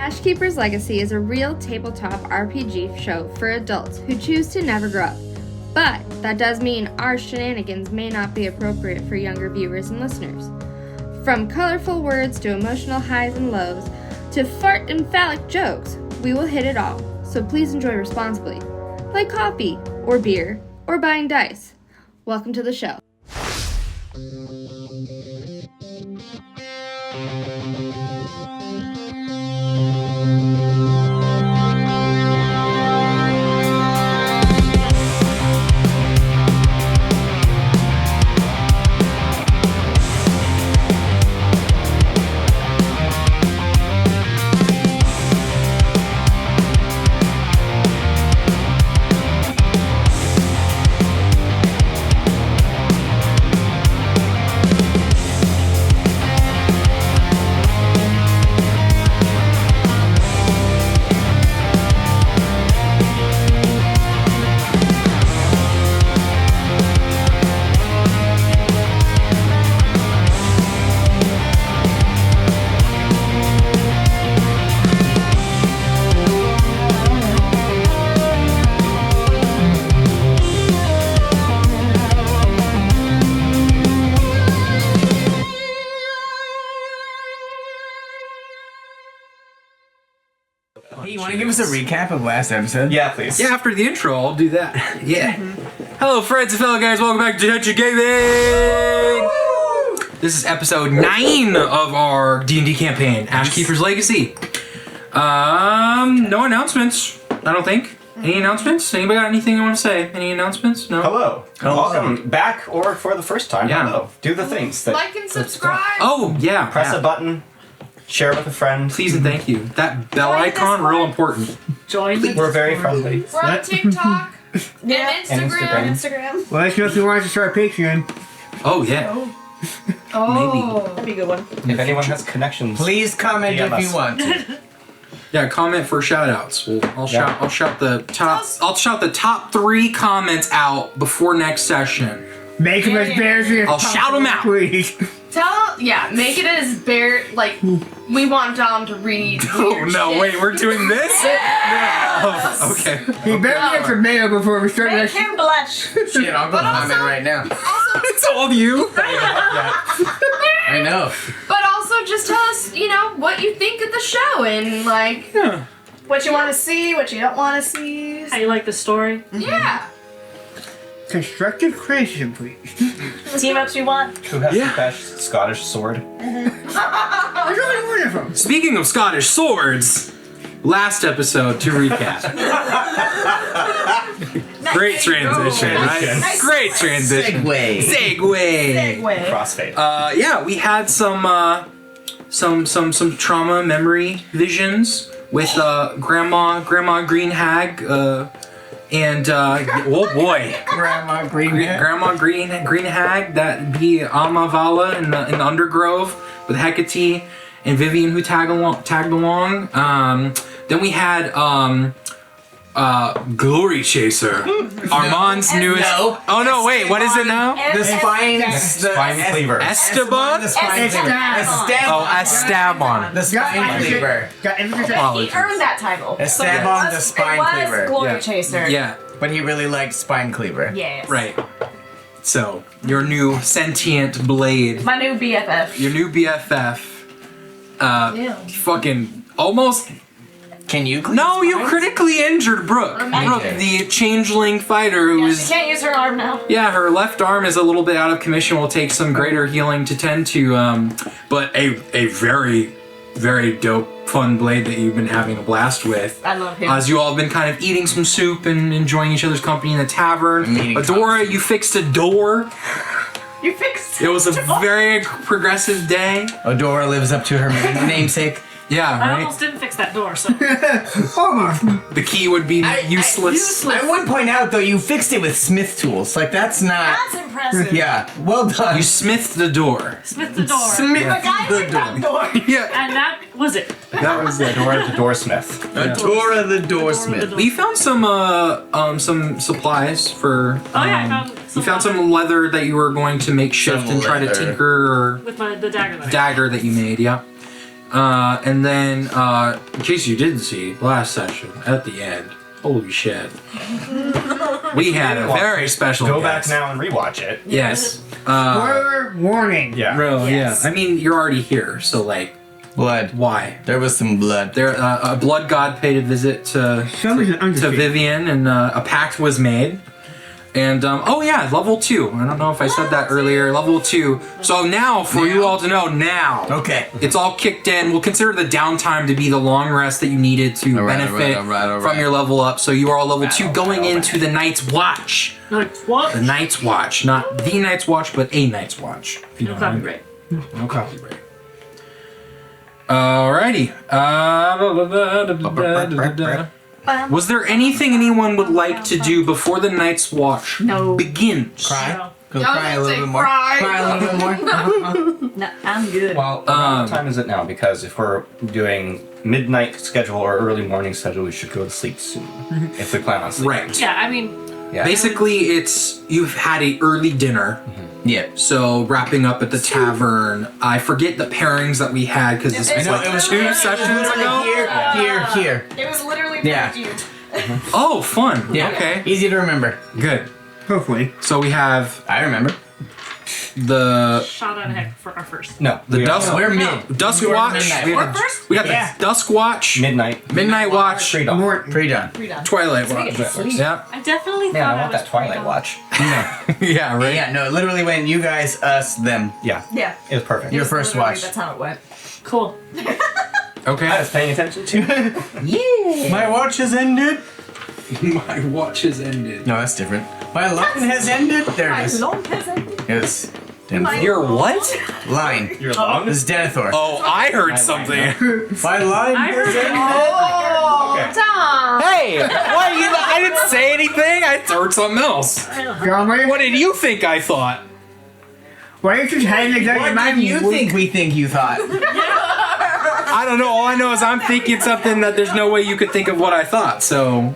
Ashkeepers Legacy is a real tabletop RPG show for adults who choose to never grow up. But that does mean our shenanigans may not be appropriate for younger viewers and listeners. From colorful words to emotional highs and lows to fart and phallic jokes, we will hit it all. So please enjoy responsibly, like coffee or beer or buying dice. Welcome to the show. Hey, you want to give us a recap of last episode? Yeah, please. Yeah, after the intro, I'll do that. Yeah. Hello, friends and fellow guys. Welcome back to Touch of Gaming. This is episode 9 of our D&D campaign, Ashkeepers Legacy. No announcements, I don't think. Any announcements? Anybody got anything you want to say? Any announcements? No? Hello. Welcome back or for the first time. Yeah. Hello. Do the things that... Like and subscribe. Oh, yeah. Press yeah. a button. Share with a friend. Please and thank you. That bell icon, real important. Join the We're very friendly. We're on TikTok Yeah. and Instagram. Instagram. Well, let's know if you want us to start Patreon. Oh, yeah. Oh, that'd be a good one. If anyone has connections, Please comment DM if us. you want to. Yeah, comment for shout-outs. I'll shout the top 3 comments out before next session. Make them as bears as I'll shout 'em out. Please. Make it as bare, like, we want Dom to read. Oh no, wait, we're doing this? Oh, okay. You better get some mail before we start Make next. him blush. Shit, I'll go comment also- right now. It's all you. I know. But also just tell us, what you think of the show and, like, What you want to see, what you don't want to see. How you like the story? yeah. Constructive criticism, please. Team ups you want. who has the best Scottish sword? There's only one of them. Speaking of Scottish swords, last episode to recap. Great transition, right? Nice Great transition. Segue. Crossfade. Yeah, we had some trauma memory visions with Grandma Green Hag, and oh boy, Grandma Green. Grandma Green Hag, that be Amavala in the Undergrove with Hecate and Vivian who tagged along. Then we had Glory Chaser, Armand's newest. No. Oh no, wait, what is it now? The spine. Spine cleaver. Esteban? The spine cleaver. Oh, Esteban. The spine cleaver. He Apologies. earned that title. Esteban the spine it was cleaver. Glory Yeah. Chaser. Yeah, But he really liked spine cleaver. Yes. right. So, your new sentient blade, My new BFF. your new BFF, Yeah. fucking almost. Can you? No, you critically injured Brooke. Brooke, the changeling fighter who She is. can't use her arm now. Yeah, her left arm is a little bit out of commission. Will take some greater healing to tend to. But a very, very dope, fun blade that you've been having a blast with. I love him. As you all have been kind of eating some soup and enjoying each other's company in the tavern. I'm eating Adora, you fixed a door. You fixed It was a very progressive day. Adora lives up to her namesake. Yeah, I right? almost didn't fix that door, so. Almost. The key would be useless. I would point out though, you fixed it with Smith tools. Like that's not. That's impressive. Yeah. Well done. You smithed the door. Smith the door. Smith The guy the with that door. door. Yeah. And that was it. That was it. Dora the Doorsmith. Adora the doorsmith. We found some supplies for. Oh yeah, I found You found some leather that you were going to make shift Some and try to leather. tinker or with the dagger. dagger that you made. Yeah. And then, in case you didn't see, last session, at the end, holy shit. We had a very special Go guest. back now and rewatch it. Yes. Spoiler warning. Yeah. Bro, Yes. yeah. I mean, you're already here, so like, Blood. why? There was some blood. There, a blood god paid a visit to Vivian, and a pact was made. And oh yeah, level 2. I don't know if I said that earlier. Level 2. So now, for you all to know, now Okay. it's all kicked in. We'll consider the downtime to be the long rest that you needed to benefit from your level up. So you are all level 2 going into the Night's Watch. Like, what? The Night's Watch, not the Night's Watch, but a Night's Watch. If you No know what I mean. copyright. No copyright. Alrighty. Was there anything anyone would like to do before the Night's Watch begins? Cry. No. Go cry a little bit more. cry. Cry a little bit more. No, I'm good. Well, what time is it now? Because if we're doing midnight schedule or early morning schedule, we should go to sleep soon. If we plan on sleeping. Right. Yeah, I mean, Yeah. Basically, it's you've had a early dinner. Yeah. So wrapping up at the tavern. I forget the pairings that we had because this I was know, like it was 2 sessions ago. Here. It was literally Yeah. cute. Oh, fun. Yeah. Okay. Easy to remember. Good. Hopefully. So we have I remember. the shot on heck for our first. No. the we are- dusk We're mid. dusk We are watch. midnight. We got, first? we got Yeah. the dusk watch, Midnight. midnight watch, Pre-dawn. More. Pre-done. Redone. twilight So we watch. get to sleep. Yeah. I definitely Yeah, thought I I want was that Twilight pretty watch. Yeah. Right. Yeah, no, it literally went you guys, us, them. Yeah. Yeah. It was perfect. Your first Literally, watch. That's how it went. Cool. Okay. I was paying attention to. My watch has ended. My watch has ended. No, that's different. My line has ended. There My it is. long has ended. It's My- Your what? line. You're long. This is Denethor. Oh, I heard something. My line I has heard ended. Oh, Okay. Tom. Hey, what? I didn't say anything. I heard something else. What did you think I thought? Why are you just hiding exactly What do you think we think you thought? I don't know. All I know is I'm thinking something that there's no way you could think of what I thought. So,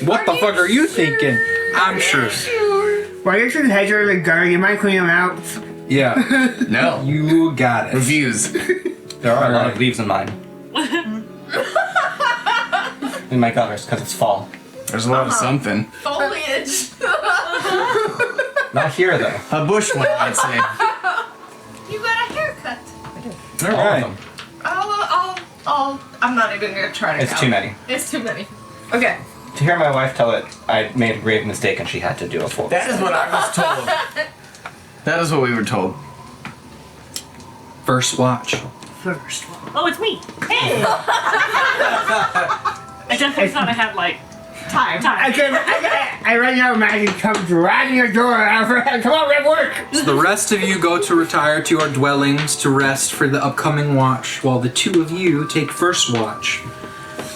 what the fuck are you thinking? I'm sure. Why are you just hiding the guard? You might clean them out. Yeah, No. you got it. Reviews. There are a lot of leaves in mine. In my gutters, because it's fall. There's a lot of something. Foliage. Not here, though. A bush one, I'd say. You got a haircut. All All right. of them. I'm not even gonna try to It's count. too many. It's too many. Okay. To hear my wife tell it, I made a grave mistake and she had to do a full. That is what I was told. That is what we were told. First watch. First one. Oh, it's me. Hey. I definitely thought I had like Time. time. I right now imagine comes riding your door. Come on, we have work. So the rest of you go to retire to your dwellings to rest for the upcoming watch, while the 2 of you take first watch.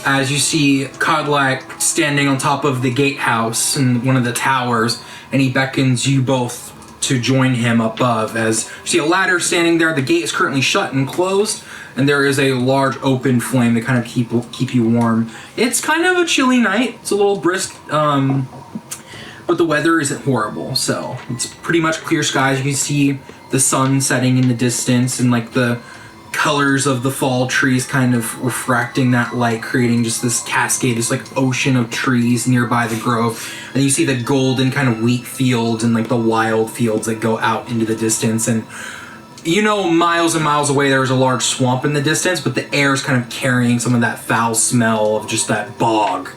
As you see Codlack standing on top of the gatehouse in one of the towers, and he beckons you both to join him above. As you see a ladder standing there, the gate is currently shut and closed, and there is a large open flame to kind of keep you warm. It's kind of a chilly night. It's a little brisk, but the weather isn't horrible, so it's pretty much clear skies. You can see the sun setting in the distance, and like the colors of the fall trees kind of refracting that light, creating just this cascade, this like ocean of trees nearby the grove. And you see the golden kind of wheat fields and like the wild fields that go out into the distance. And you know, miles and miles away there's a large swamp in the distance, but the air is kind of carrying some of that foul smell of just that bog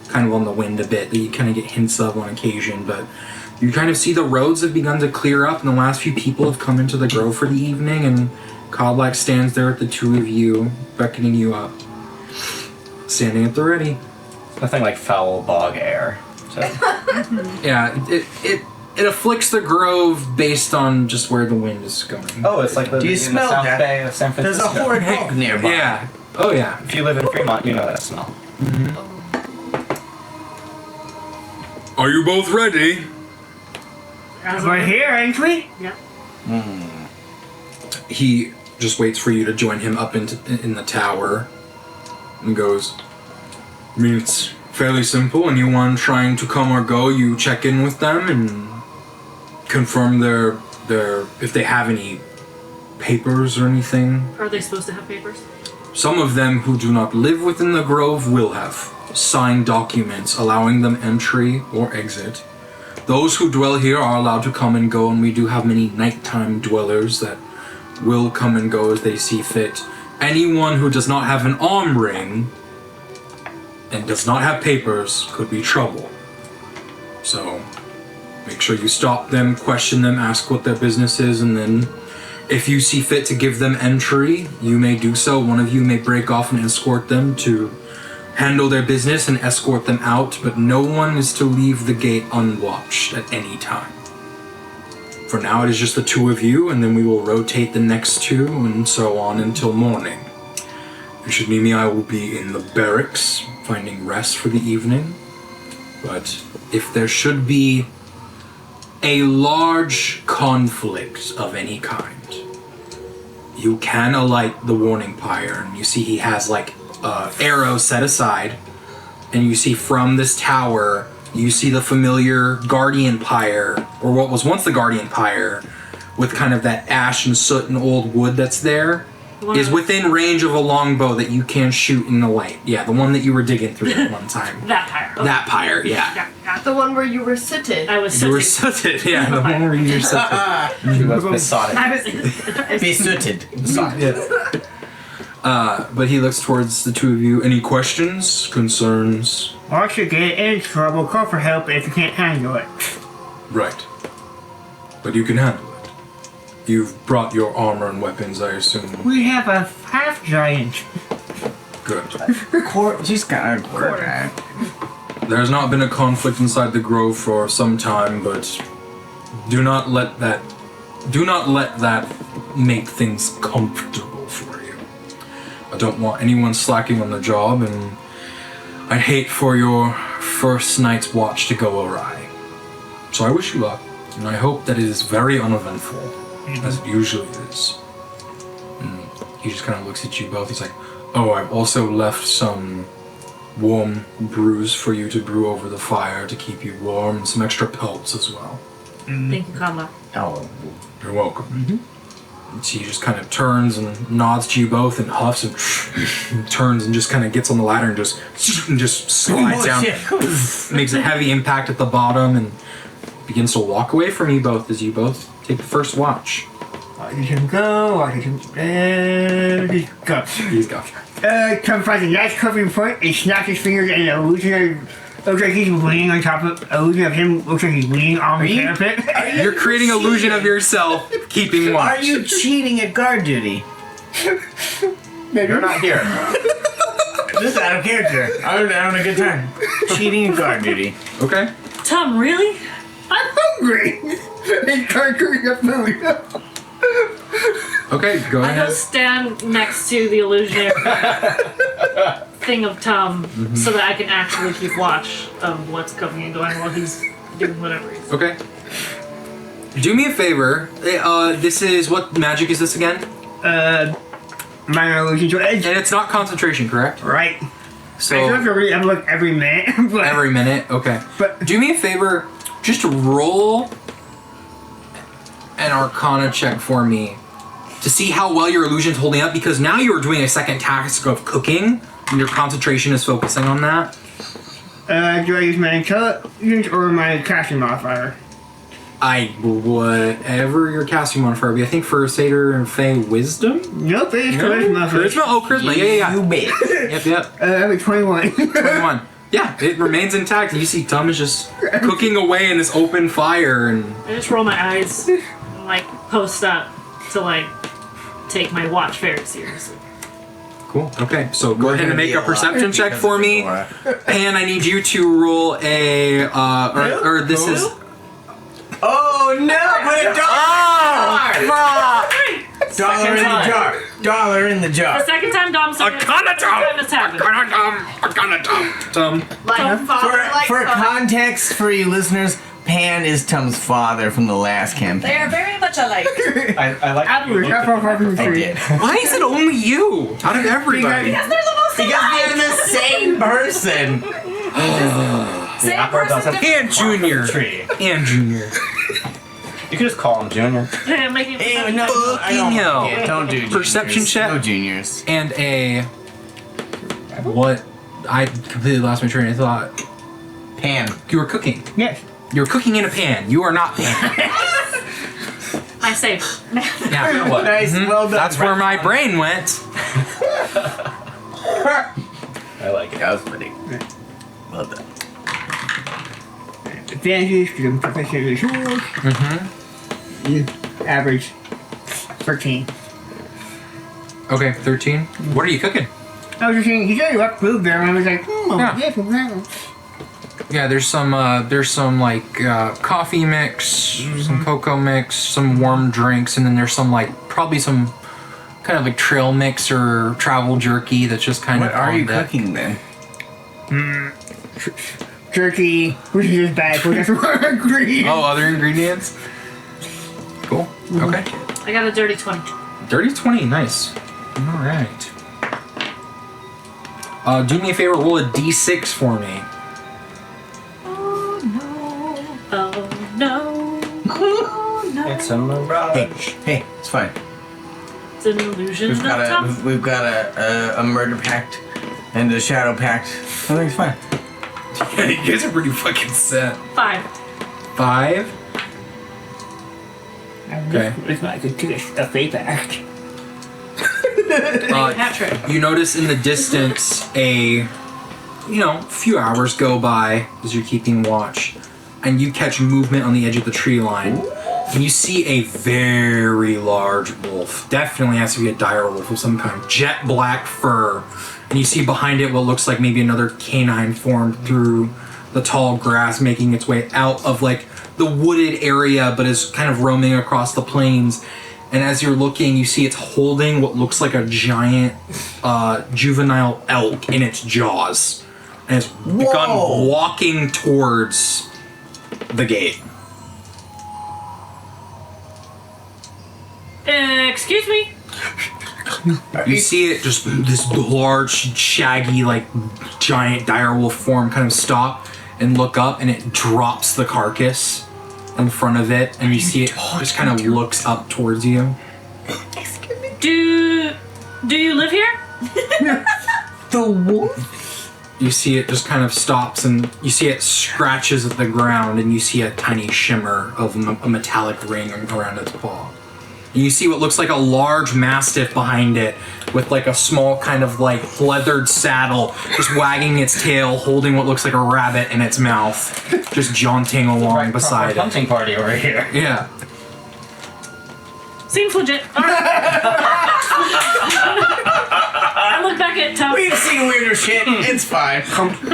kind of on the wind a bit that you kind of get hints of on occasion. But you kind of see the roads have begun to clear up, and the last few people have come into the grove for the evening, and Codlack stands there at the 2 of you, beckoning you up. Standing at the ready. Nothing like foul bog air. So. Yeah, it afflicts the grove based on just where the wind is going. Oh, it's like Do you in smell the South that? Bay of San There's Francisco. a horrid bog nearby. Yeah. Oh yeah. If you live in Fremont, you know that smell. Are you both ready? We're here, ain't we? Yeah. He just waits for you to join him up in the tower and goes, I mean, it's fairly simple. Anyone trying to come or go, you check in with them and confirm their if they have any papers or anything. Are they supposed to have papers? Some of them who do not live within the grove will have signed documents allowing them entry or exit. Those who dwell here are allowed to come and go, and we do have many nighttime dwellers that will come and go as they see fit. Anyone who does not have an arm ring and does not have papers could be trouble. So make sure you stop them, question them, ask what their business is, and then if you see fit to give them entry, you may do so. One of you may break off and escort them to handle their business and escort them out, but no one is to leave the gate unwatched at any time. For now, it is just the two of you, and then we will rotate the next two, and so on until morning. If you should need me, I will be in the barracks, finding rest for the evening. But if there should be a large conflict of any kind, you can alight the warning pyre, and you see he has like arrows set aside, and you see from this tower, you see the familiar guardian pyre, or what was once the guardian pyre, with kind of that ash and soot and old wood that's there, is within range of a longbow that you can shoot in the light. Yeah, the one that you were digging through at one time. That pyre. Okay. That pyre, yeah. Yeah. The one where you were sitting. I was You were sitting. sooted, yeah, the one where you were sooted. She was besotted. Besooted. Yeah. But he looks towards the two of you. Any questions, concerns? Once you get in trouble, call for help if you can't handle it. Right. But you can handle it. You've brought your armor and weapons, I assume. We have a half giant. Good. She's got a quarter. There's not been a conflict inside the grove for some time, but do not let that make things comfortable for you. I don't want anyone slacking on the job, and I'd hate for your first night's watch to go awry. So I wish you luck, and I hope that it is very uneventful, as it usually is. And he just kind of looks at you both. He's like, oh, I've also left some warm brews for you to brew over the fire to keep you warm, and some extra pelts as well. Thank you, Kama. Oh. You're welcome. And he just kind of turns and nods to you both and huffs and turns and just kind of gets on the ladder and just slides down. Makes a heavy impact at the bottom and begins to walk away from you both as you both take the first watch. Watch him go, watch him he's go. He's gone. Come find the nice covering point, he snaps his fingers and an illusion looks like he's leaning on top of illusion of him looks like he's leaning on the parapet. You're creating illusion of yourself keeping watch. Are you cheating at guard duty? You're not here. Just out of character. I'm having a good time. Cheating at guard duty. Okay. Tom, really? I'm hungry! He's conquering the food. Okay, go I go ahead. stand next to the illusionary thing of Tom so that I can actually keep watch of what's coming and going while he's doing whatever he's doing. Okay. Do me a favor. This is, what magic is this again? Minor illusion to edge. And it's not concentration, correct? Right. So I still have to look every minute. But every minute, okay. But- Do me a favor, just roll an Arcana check for me to see how well your illusion's holding up, because now you're doing a second task of cooking, and your concentration is focusing on that. do I use my intelligence or my casting modifier? Whatever your casting modifier be. I think for Satyr and Fae, wisdom? Nope, it's charisma. Charisma? Oh, charisma. Yeah. You bet. Yep. I have a 21. 21. Yeah, it remains intact. You see Tom is just cooking away in this open fire, and I just roll my eyes and like post up to like take my watch very seriously. cool. Okay, so go ahead and make a perception check because for of me. Nora. And I need you to roll a or this is Oh no! Put a dollar in the jar. Dollar in the The jar. second time Dom said it, Arcana this happened. Tom. Like father, like For son. context, for you listeners, Pan is Tom's father from the last They campaign. are very much alike. I like I did. Why is it only you out of everybody? Because they're the most Because they're the same person. Same person, different And Junior. tree. And Junior. You could just call him Junior. Hey, I'm making a Ew, perception no, check. I don't, hell. yeah, don't do juniors. Perception check? No juniors. And a what? I completely lost my train of thought. Pan. You were cooking. Yes. You're cooking in a pan. You are not pan. I saved. Yeah. What? Nice, well done. That's where my brain went. I like it. That was funny. Well done. Advantages, because I'm proficient in tools. Average 13. Okay, 13. What are you cooking? I was just saying, he said he left food there, and I was like, Yeah. yeah, from that one. Yeah, there's some like coffee mix, some cocoa mix, some warm drinks, and then there's some like probably some kind of like trail mix or travel jerky that's just kind What of. are on you deck. cooking then? Jerky, which is just bad for different ingredients. Oh, other ingredients. Cool. Okay. I got a dirty 20. Dirty 20, nice. All right. Do me a favor, roll a d6 for me. Oh no. Oh no. It's a mirage. Hey, it's fine. It's an illusion We've of got time. we've got a murder pact and a shadow pact. Everything's fine. You guys are pretty fucking set. 5. 5. Okay. It's not good to a fate act. Patrick. You notice in the distance a few hours go by as you're keeping watch, and you catch movement on the edge of the tree line. And you see a very large wolf. Definitely has to be a dire wolf of some kind. Jet black fur. And you see behind it what looks like maybe another canine formed through the tall grass, making its way out of like the wooded area, but is kind of roaming across the plains. And as you're looking, you see it's holding what looks like a giant juvenile elk in its jaws. And it's begun walking towards the gate. Excuse me? You see it just this large, shaggy, like giant direwolf form kind of stop and look up, and it drops the carcass in front of it, and you see it just kind of looks up towards you. Do you live here? The wolf? You see it just kind of stops, and you see it scratches at the ground, and you see a tiny shimmer of a metallic ring around its paw. And you see what looks like a large mastiff behind it with like a small kind of like leathered saddle just wagging its tail, holding what looks like a rabbit in its mouth, just jaunting along beside it. Hunting party over here. Yeah. Seems legit. Alright. I look back at Tom. We've seen weirder shit. It's fine.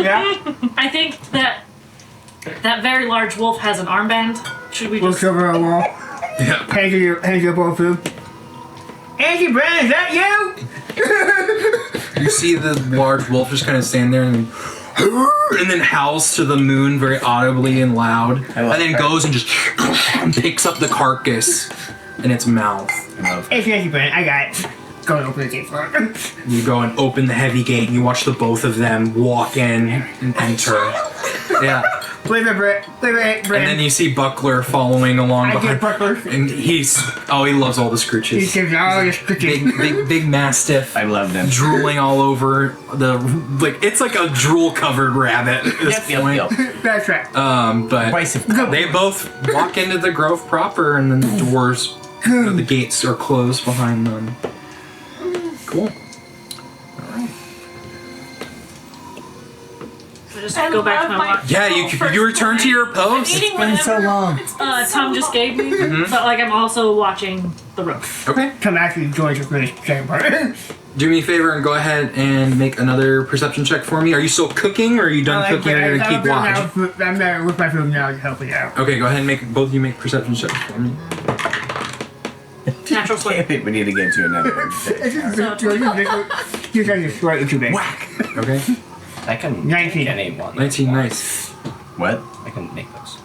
Yeah? I think that very large wolf has an armband. Should we Looks just... over a wall. Yeah. Hands you a bowl of food. Angie Brand, is that you? You see the large wolf just kind of stand there and then howls to the moon very audibly and loud, and then that. goes and just picks up the carcass in its mouth. It's Angie Brand, I got it. Go and open the gate for it. You go and open the heavy gate, and you watch the both of them walk in and enter. Yeah. Leave it, Brand. And then you see Buckler following along I get behind. Buckler. And he loves all the He scooches. says, oh, you're scooching. Big mastiff. I love them. Drooling all over it's like a drool covered rabbit at this point. That's right. But Bicycle. they both walk into the grove proper, and then the doors, the gates are closed behind them. Cool. I just go back to my watch? Yeah, you return to your I'm post. eating whatever long. Tom just gave me, but like I'm also watching the road. Okay. Come actually join us for the second part. Do me a favor and go ahead and make another perception check for me. Are you still cooking, or are you done cooking, or are you gonna keep watch? I'm there with my food now, helping out. Okay, go ahead and both of you make perception checks for me. Natural Damn flip. it, we need to get to another one. You guys are slightly too big. Whack. Okay. I can 19. get A1. 19, nice. What? I can make those.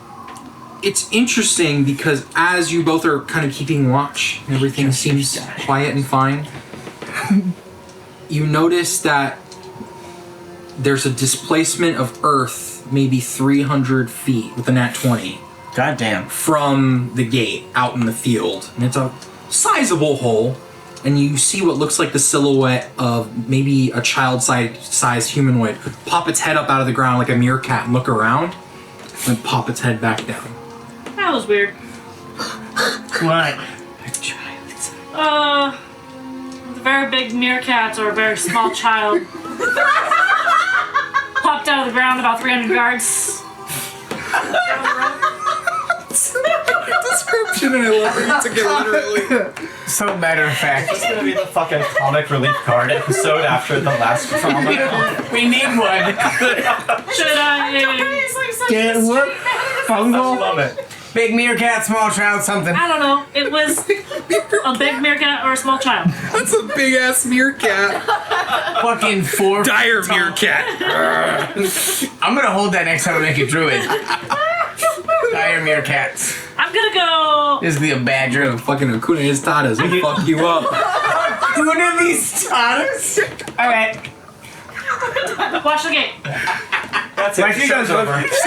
It's interesting because as you both are kind of keeping watch and everything seems quiet and fine, you notice that there's a displacement of Earth maybe 300 feet with a nat 20 Goddamn. from the gate out in the field. And it's a sizable hole. And you see what looks like the silhouette of maybe a child-sized humanoid pop its head up out of the ground like a meerkat and look around, and then pop its head back down. That was weird. What? A very big meerkat or a very small child popped out of the ground about 300 yards. Description, and I love it. You took it literally. So matter of fact. It's gonna be the fucking comic relief card episode after the last trauma. We need one. Should I? Did it work? Fungal? Love it. Big meerkat, small child, something. I don't know. It was a big meerkat or a small child. That's a big ass meerkat. Fucking 4 Dire meerkat. I'm gonna hold that next time I make a druid. Dire meerkats. I'm gonna go. This is gonna be a bad You're druid. gonna fucking Hakuna his tatas and fuck you up. One of these tatas. Alright. Watch the gate. That's it. Why she Show's goes over. What's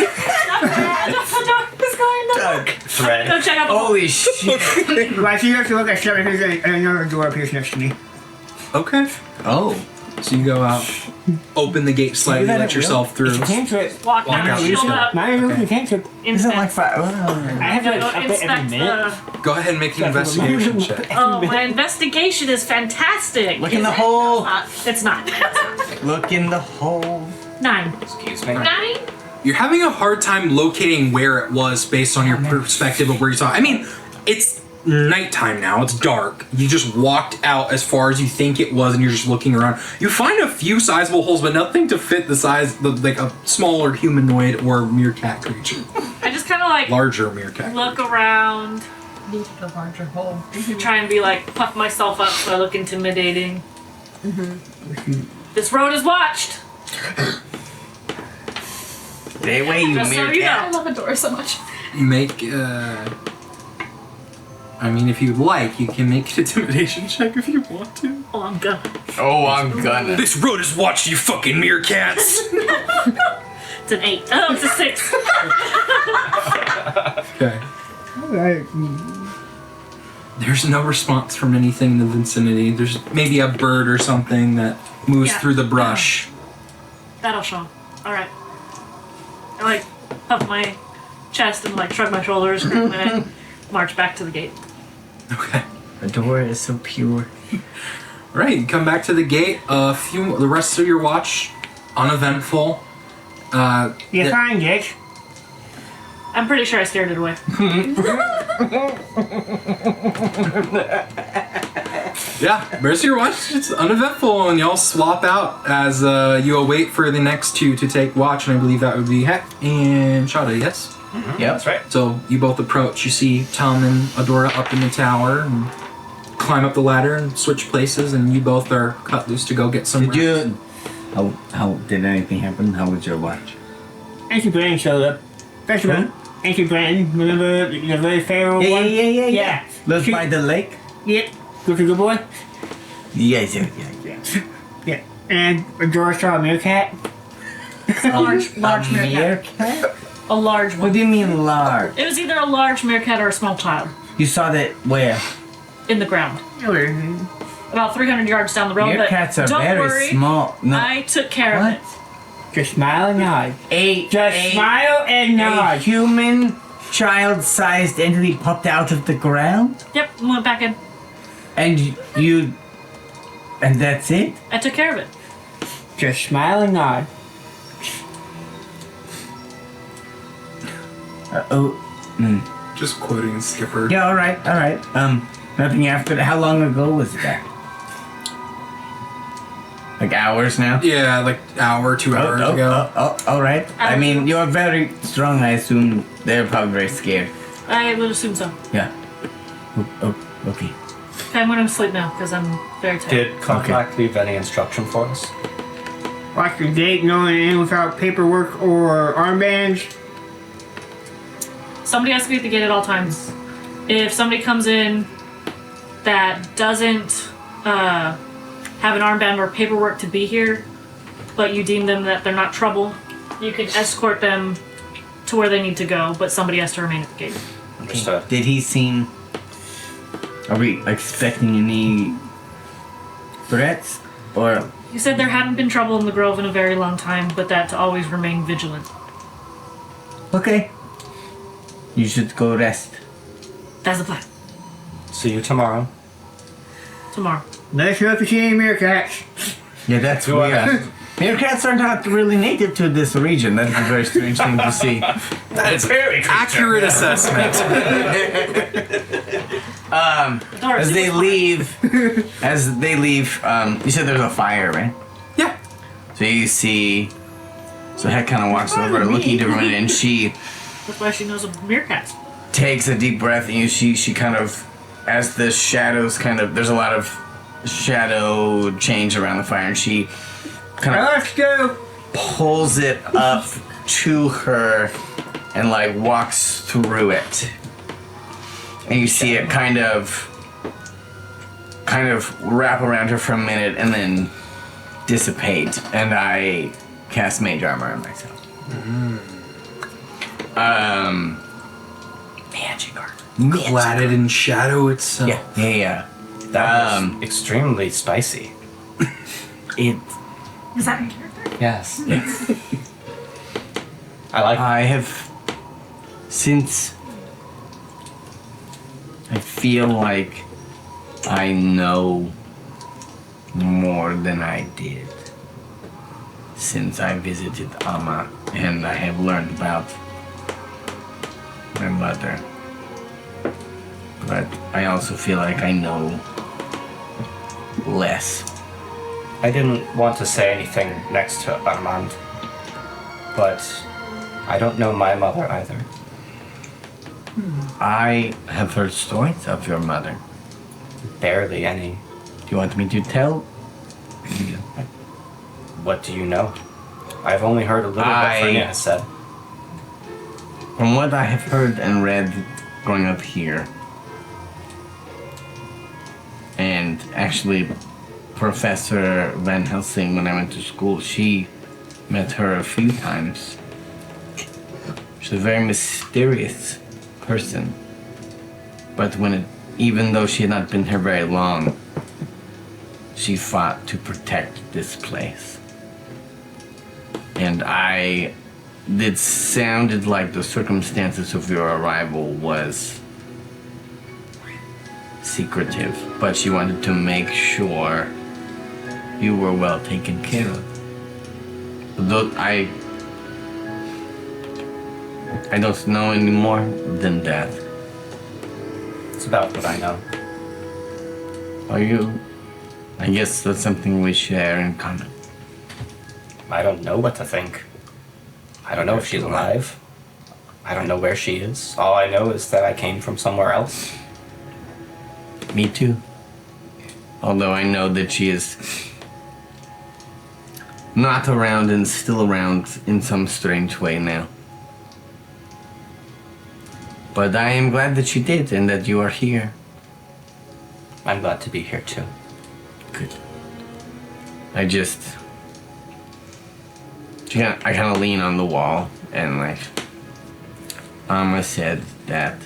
going on? Thread. Go check out the hole. Holy shit. Well, actually, you have to look at stuff if there's another door appears next to me. Okay. Oh. So you go out, open the gate slightly, let yourself through. Cantrip. Walk Walk down, out. shield up. Mine is a cantrip. Instant. I have to Go update every inspect minute. Go ahead and make an investigation check. Oh, my investigation is fantastic. Look in the hole. It's not. Look in the hole. 9. Excuse me. 9? You're having a hard time locating where it was based on your perspective of where you saw it. I mean, it's nighttime now. It's dark. You just walked out as far as you think it was, and you're just looking around. You find a few sizable holes, but nothing to fit the size, like a smaller humanoid or meerkat creature. I just kind of like Larger meerkat. look around, Needed a larger hole. try and be like, puff myself up so I look intimidating. This road is watched. Stay away, you Just so you meerkat. I love a door so much. Make, I mean, if you'd like, you can make an intimidation check if you want to. Oh, I'm gonna. Oh, I'm gonna. This road is watched, you fucking meerkats! It's an 8. Oh, it's a 6. Okay. Alright. There's no response from anything in the vicinity. There's maybe a bird or something that moves Yeah. through the brush. That'll show. Alright. I like puff my chest and like shrug my shoulders and then march back to the gate. Okay. The door is so pure. Right, you come back to the gate. The rest of your watch, uneventful. You find it. I'm pretty sure I scared it away. Yeah, rest of your watch, it's uneventful, and y'all swap out as you await for the next two to take watch, and I believe that would be Heck and Shada, yes? Yeah, That's right. So you both approach. You see Tom and Adora up in the tower, and climb up the ladder and switch places, and you both are cut loose to go get some Did rest. you? How did anything happen? How was your watch? Ancient Brandon showed up. First of all, Ancient Brandon, remember the very pharaoh one? Yeah. Lives She- by the lake. Yep. Good for good boy? Yes. Yeah. And Adora saw a meerkat. Large meerkat. Meerkat? A large What one. do you mean large? It was either a large meerkat or a small child You saw that where? in the ground. About 300 yards down the road. Meerkats but are don't very worry, small. No. I took care What? of it. Just smile and nod. A Smile and a nod. human child-sized entity popped out of the ground, Yep, and went back in. and you, and that's it. I took care of it. Just smile and nod. Just quoting Skipper. Yeah. All right. Nothing after that. How long ago was that? Like hours now. Yeah, like hour, 2 hours ago. All right. I mean, you're very strong. I assume they're probably very scared. I would assume so. Yeah. Okay. Okay, I'm going to sleep now because I'm very tired. Did Contact leave any instruction for us? Watch the gate, no one in without paperwork or armbands. Somebody has to be at the gate at all times. If somebody comes in that doesn't have an armband or paperwork to be here, but you deem them that they're not trouble, you can escort them to where they need to go, but somebody has to remain at the gate. Understood. Did he seem... Are we expecting any threats? Or... He said there hadn't been trouble in the Grove in a very long time, but that to always remain vigilant. Okay. You should go rest. That's the plan. See you tomorrow. Tomorrow. Let us know if you see any Meerkats. Yeah, that's weird. Meerkats are not really native to this region. That's a very strange thing to see. That's very Accurate assessment. As they leave, you said there's a fire, right? Yeah. So you see, so Heck kind of walks over, looking different, and she That's why she knows of meerkats. takes a deep breath, and she kind of, as the shadows there's a lot of shadow change around the fire, and she kind of Let's go. pulls it up to her and like walks through it. And you see it kind of wrap around her for a minute and then dissipate. And I cast Mage Armor on myself. Magic Armor. Cladded in shadow itself. Yeah. That was extremely spicy. It. Is that your character? Yes. I have since I feel like I know more than I did since I visited Amma, and I have learned about my mother. But I also feel like I know less. I didn't want to say anything next to Armand, but I don't know my mother either. I have heard stories of your mother. Barely any. Do you want me to tell? What do you know? I've only heard a little what Frenia has said. From what I have heard and read growing up here, and actually Professor Van Helsing, when I went to school, she met her a few times. She's a very mysterious person. But even though she had not been here very long, she fought to protect this place. And it sounded like the circumstances of your arrival was secretive, but she wanted to make sure you were well taken care of. Though I don't know any more than that. It's about what I know. Are you? I guess that's something we share in common. I don't know what to think. I don't know if she's alive. I don't know where she is. All I know is that I came from somewhere else. Me too. Although I know that she is not around and still around in some strange way now. But I am glad that you did and that you are here. I'm glad to be here too. Good. I kind of lean on the wall and like, Amma said that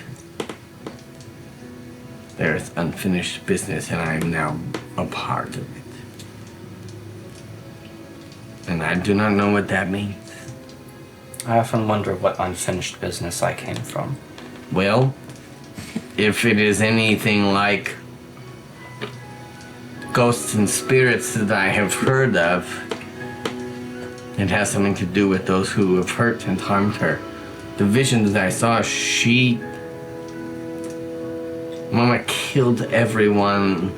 there's unfinished business and I'm now a part of it. And I do not know what that means. I often wonder what unfinished business I came from. Well, if it is anything like ghosts and spirits that I have heard of, it has something to do with those who have hurt and harmed her. The vision that I saw, Mama killed everyone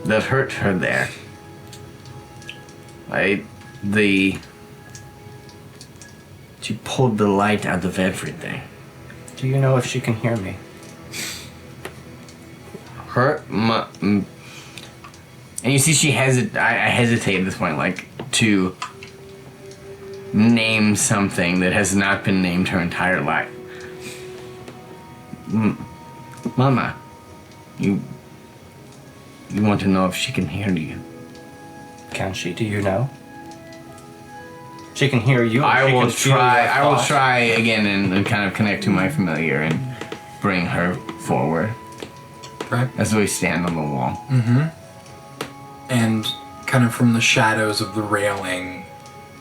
that hurt her there. She pulled the light out of everything. Do you know if she can hear me? And you see I hesitate at this point, like, to name something that has not been named her entire life. Mama, you want to know if she can hear you? Can she? Do you know? She can hear you. I she will can feel try. your I will thoughts. try again and kind of connect to my familiar and bring her forward Right. as we stand on the wall. And kind of from the shadows of the railing,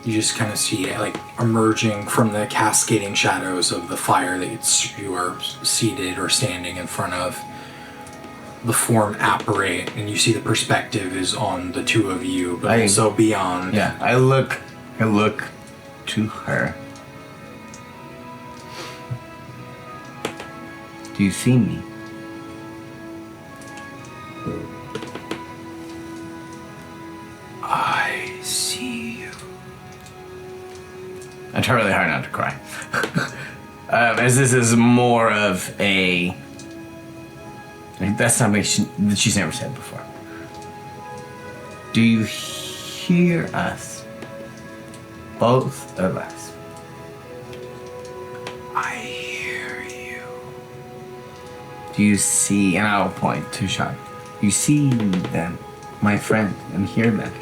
you just kind of see it like emerging from the cascading shadows of the fire that you are seated or standing in front of. The form apparate, and you see the perspective is on the two of you, but also beyond. Yeah, I look to her. Do you see me? I see you. I try really hard not to cry. As this is more of a... That's something that she's never said before. Do you hear us? Both of us. I hear you. Do you see, and I'll point to Sean. You see them, my friend, and hear them.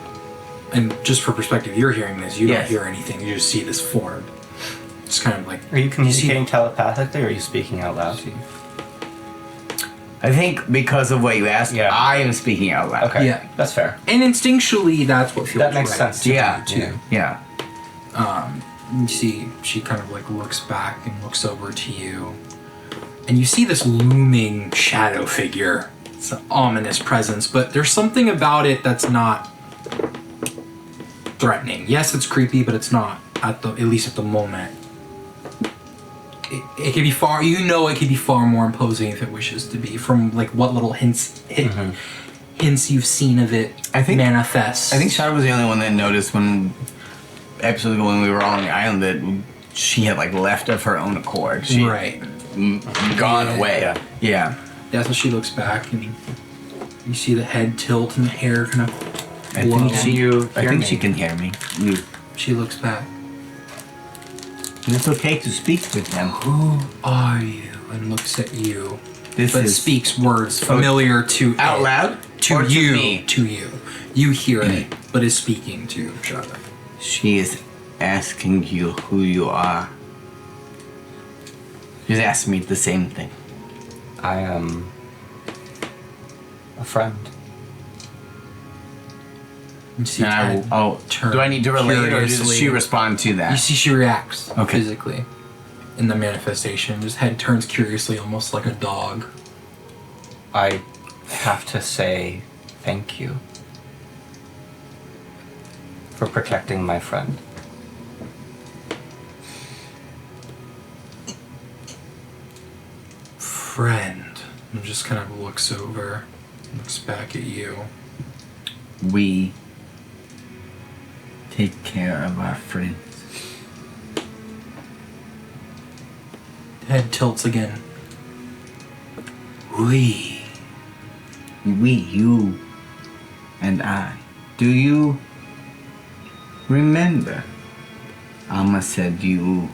And just for perspective, you're hearing this. You Yes. don't hear anything. You just see this form. It's kind of like... Are you communicating telepathically, or are you speaking out loud? I think because of what you asked, Yeah. I am speaking out loud. Okay, Yeah. that's fair. And instinctually, that's what feels That makes right sense. to Yeah, do, too. Yeah. You see, she kind of like looks back and looks over to you. And you see this looming shadow figure. It's an ominous presence, but there's something about it that's not threatening. Yes, it's creepy, but it's not, at least at the moment. It could be far, it could be far more imposing if it wishes to be, from like what little hints you've seen of it manifest. I think Shada was the only one that noticed when we were on the island that she had like left of her own accord. She Right. gone away. Yeah. Yeah, so she looks back and you see the head tilt and the hair kind of I blow. think she me? can hear me. She looks back. And it's okay to speak with them. Who are you? And looks at you. This But is speaks words familiar to out it. loud To or you. to me. To you. You hear it, but is speaking to Shada. She is asking you who you are. She's asking me the same thing. I am a friend. You see And I will. Ted Oh, turn do I need to relate, or does curiously. she respond to that? You see she reacts Okay. physically in the manifestation. His head turns curiously, almost like a dog. I have to say thank you for protecting my friend. Friend. And just kind of looks over, looks back at you. We take care of our friends. Head tilts again. We. We, you, and I. Do you remember? Alma said you.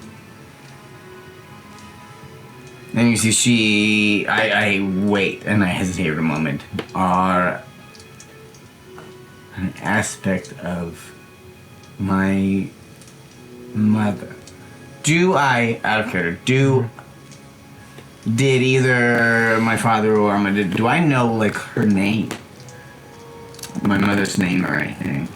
And you see, I wait and I hesitate a moment. Are an aspect of my mother. Out of character, did either my father or Alma, do I know like her name? My mother's name or anything?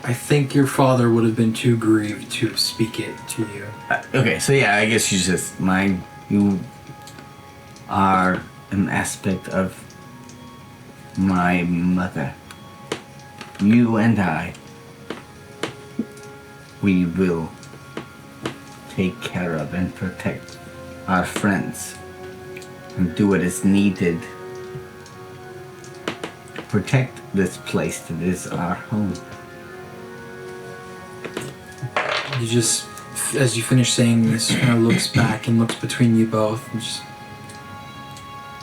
I think your father would have been too grieved to speak it to you. Okay, so yeah, I guess she's just mine. You are an aspect of my mother. You and I, we will take care of and protect our friends and do what is needed to protect this place that is our home. You just, as you finish saying this, kind of looks back and looks between you both and just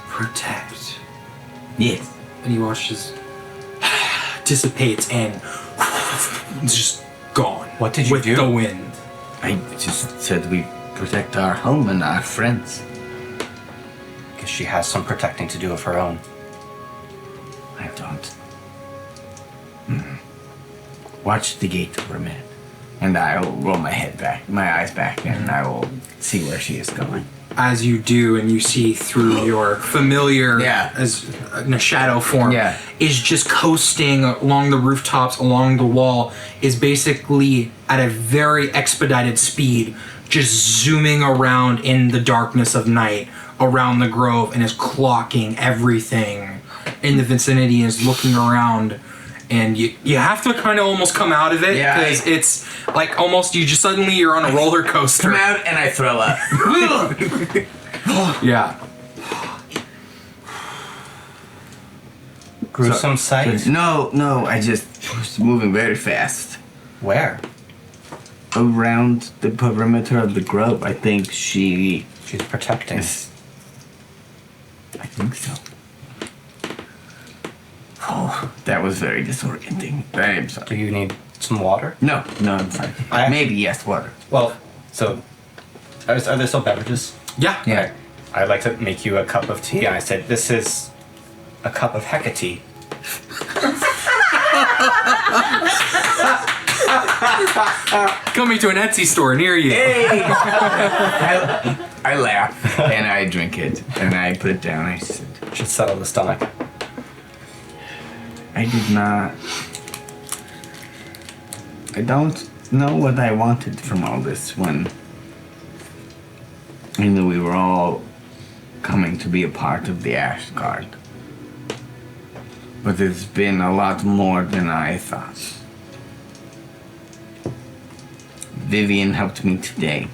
protect. Yes. And you watch as dissipates and it's just gone. What did you with do? the wind. I just said we protect our home and our friends. Because she has some protecting to do of her own. I don't. watch the gate for a minute. And I will roll my eyes back, and I will see where she is going. As you do, and you see through your familiar, as in a shadow form, is just coasting along the rooftops, along the wall, is basically at a very expedited speed, just zooming around in the darkness of night around the grove, and is clocking everything in the vicinity, and is looking around. And you have to kind of almost come out of it, because it's like almost you're on a roller coaster. Come out and I throw up. Yeah. Gruesome sight? No, I just was moving very fast. Where? Around the perimeter of the grove. I think she's protecting. I think so. Oh, that was very disorienting. I'm sorry. Do you need some water? No, I'm fine. Maybe yes, water. Well, so are there still beverages? Yeah. I'd like to make you a cup of tea. And I said, this is a cup of Hecate. Coming to an Etsy store near you. Hey! I laugh and I drink it and I put it down. I said, should settle the stomach. I did not. I don't know what I wanted from all this when I knew we were all coming to be a part of the Ash Guard. But it's been a lot more than I thought. Vivian helped me today.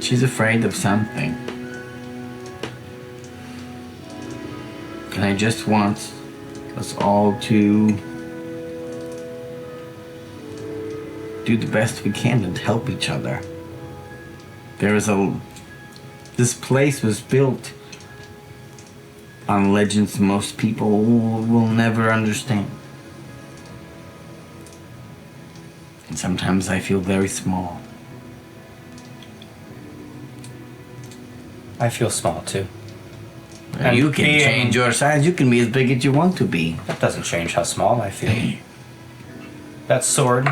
She's afraid of something. And I just want us all to do the best we can and help each other. This place was built on legends most people will never understand. And sometimes I feel very small. I feel small too. And you can change your size. You can be as big as you want to be. That doesn't change how small I feel. That sword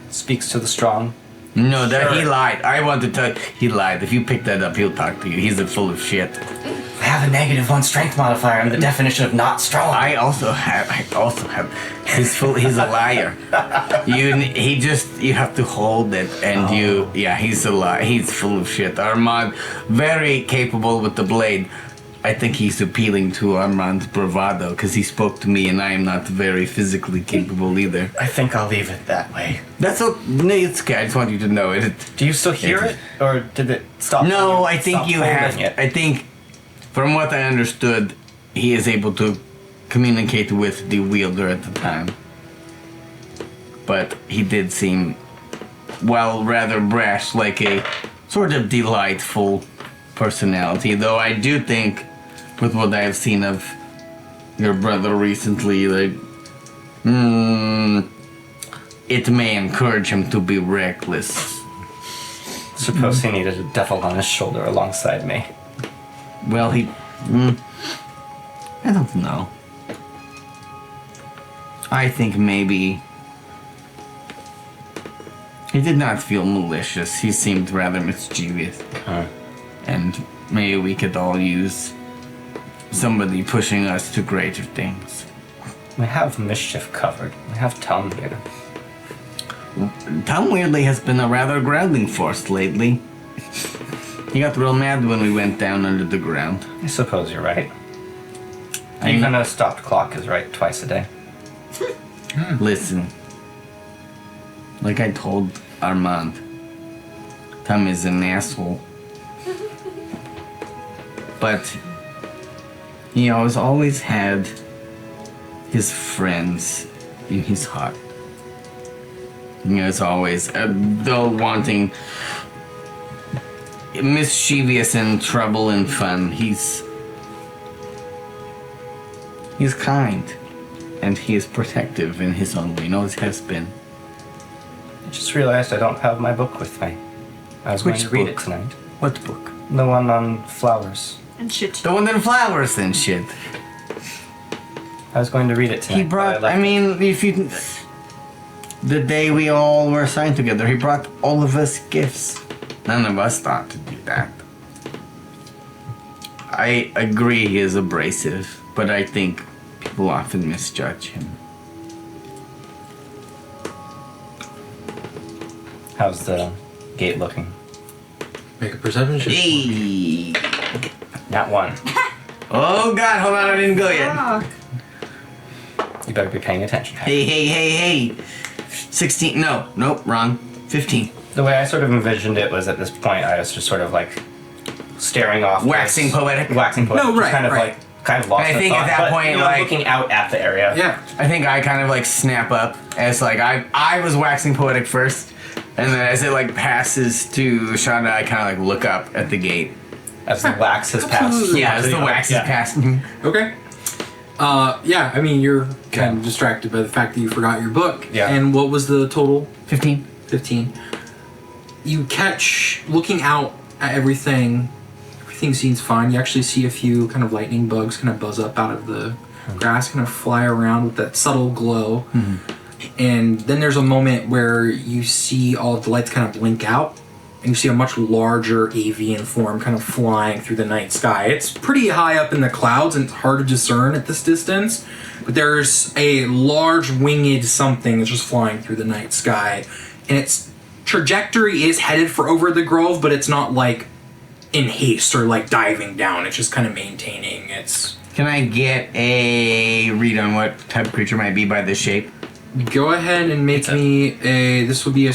speaks to the strong. No, he lied. I want to tell you, he lied. If you pick that up, he'll talk to you. He's full of shit. I have a -1 strength modifier. I'm the definition of not strong. I also have. He's a liar. You have to hold it, and he's a liar. He's full of shit. Armand, very capable with the blade. I think he's appealing to Armand's bravado because he spoke to me, and I am not very physically capable either. I think I'll leave it that way. That's okay. It's okay. I just want you to know it. Do you still hear it, or did it stop? No, I think you have. It? I think, from what I understood, he is able to communicate with the wielder at the time. But he did seem, well, rather brash, like a sort of delightful personality. Though I do think, with what I have seen of your brother recently, like, it may encourage him to be reckless. Suppose he needed a devil on his shoulder alongside me. Well, I don't know. I think maybe he did not feel malicious. He seemed rather mischievous. And maybe we could all use somebody pushing us to greater things. We have mischief covered. We have Tom here. Tom weirdly has been a rather grounding force lately. He got real mad when we went down under the ground. I suppose you're right. Even a stopped clock is right twice a day. Listen, like I told Armand, Tom is an asshole. But he has always had his friends in his heart. He was always, though wanting mischievous and trouble and fun, he's kind. And he is protective in his own way. He always has been. I just realized I don't have my book with me. I was going to read it tonight. What book? The one on flowers. And shit. The one that flowers and shit. I was going to read it tonight. He brought, but I mean, if you... The day we all were assigned together, he brought all of us gifts. None of us thought to do that. I agree he is abrasive, but I think people often misjudge him. How's the gate looking? Make a perception check. Hey! Not one. Oh god, hold on, I didn't go yet. You better be paying attention. Hey. 16, nope, wrong. 15. The way I sort of envisioned it was at this point I was just sort of like staring off. Waxing poetic. Waxing poetic. No, just right, kind of right. like kind of lost. I the think at thought, that but, point, you know, like- looking out at the area. Yeah. I think I kind of like snap up as like I was waxing poetic first, and then as it like passes to Shonda, I kind of like look up at the gate. As the wax has passed. Yeah, as the wax is passed. Okay. Yeah, I mean, you're kind of distracted by the fact that you forgot your book. Yeah. And what was the total? 15. 15. You catch, looking out at everything seems fine. You actually see a few kind of lightning bugs kind of buzz up out of the grass, kind of fly around with that subtle glow. And then there's a moment where you see all of the lights kind of blink out, and you see a much larger avian form kind of flying through the night sky. It's pretty high up in the clouds and it's hard to discern at this distance, but there's a large winged something that's just flying through the night sky, and its trajectory is headed for over the grove, but it's not like in haste or like diving down. It's just kind of maintaining its... Can I get a read on what type of creature might be by the shape? Go ahead and make me a... This would be a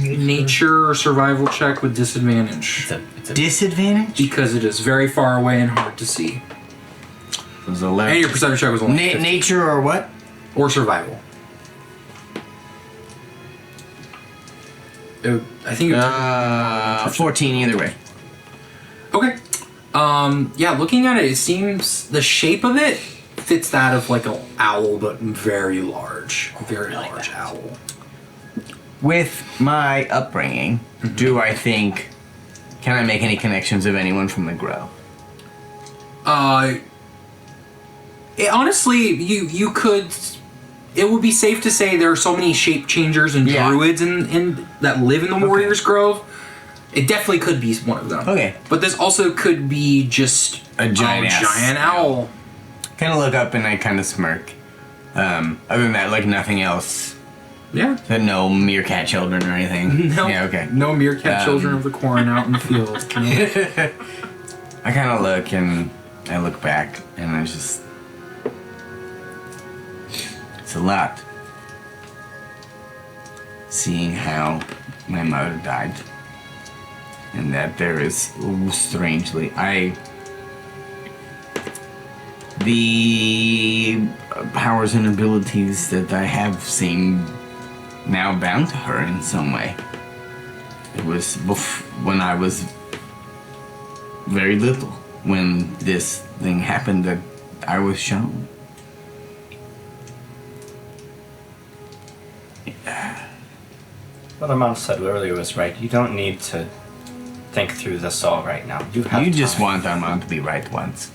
nature or survival check with disadvantage. It's a Disadvantage? Because it is very far away and hard to see. It was 11. And your perception check was only 15. Nature or what? Or survival. I think it was 14 either way. okay. Yeah, looking at it, it seems the shape of it fits that of like an owl, but very large. Very large owl. With my upbringing, do I think... Can I make any connections of anyone from the Grove? Honestly, you could. It would be safe to say there are so many shape changers and Yeah. druids in that live in the Warriors Grove. It definitely could be one of them. Okay. But this also could be just A giant ass. giant owl. Kind of look up and I kind of smirk. Other than that, like nothing else. Yeah. So no meerkat children or anything. No. Yeah, okay. No meerkat children of the corn out in the field. I kind of look and I look back and I just... It's a lot. Seeing how my mother died. And that there is, strangely, the powers and abilities that I have seem now bound to her in some way. It was when I was very little, when this thing happened, that I was shown. What Mom said earlier was right. You don't need to think through this all right now. You have You just time. want our mom to be right once.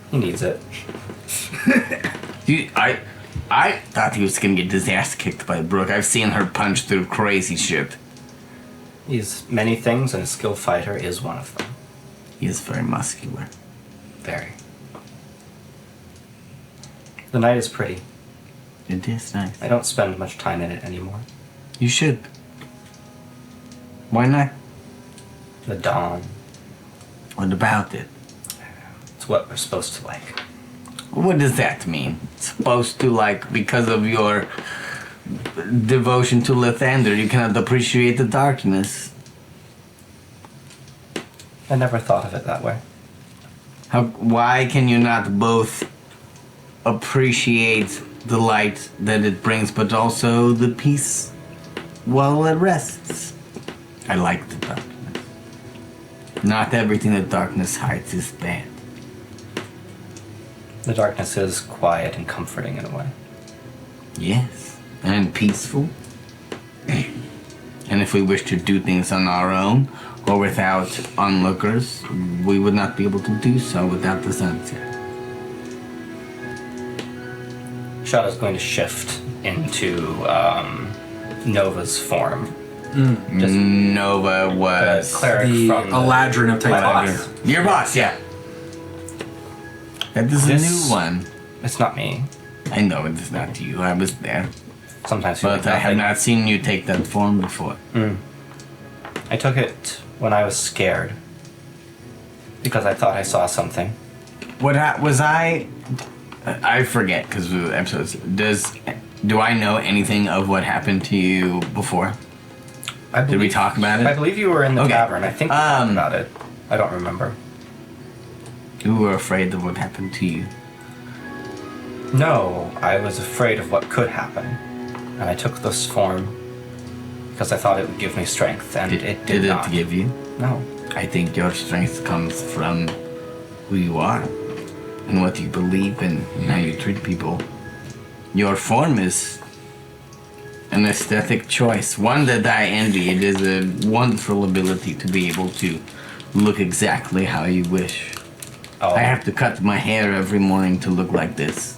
He needs it. I thought he was gonna get his ass kicked by Brooke. I've seen her punch through crazy shit. He's many things, and a skilled fighter is one of them. He is very muscular. Very. The night is pretty. It is nice. I don't spend much time in it anymore. You should. Why not? The dawn. What about it? It's what we're supposed to like. What does that mean? Supposed to, like, because of your devotion to Lathander, you cannot appreciate the darkness. I never thought of it that way. Why can you not both appreciate the light that it brings, but also the peace while it rests? I like the darkness. Not everything that darkness hides is bad. The darkness is quiet and comforting in a way. Yes, and peaceful. And And if we wish to do things on our own or without onlookers, we would not be able to do so without the sunset. Shada's going to shift into Nova's form. Just Nova was cleric The from the Eladrin of Titania. boss. your boss, yeah. That is a This- new one. It's not me. I know it is not you. I was there. Sometimes you But think I have nothing. not seen you take that form before. I took it when I was scared. Because I thought I saw something. I forget because of the episodes. Do I know anything of what happened to you before? Did we talk about it? I believe you were in the Okay. tavern. I think we talked about it. I don't remember. You were afraid of what happened to you. No, I was afraid of what could happen. And I took this form because I thought it would give me strength, and it did not. It give you? No. I think your strength comes from who you are and what you believe in and how you treat people. Your form is an aesthetic choice, one that I envy. It is a wonderful ability to be able to look exactly how you wish. Oh, I have to cut my hair every morning to look like this.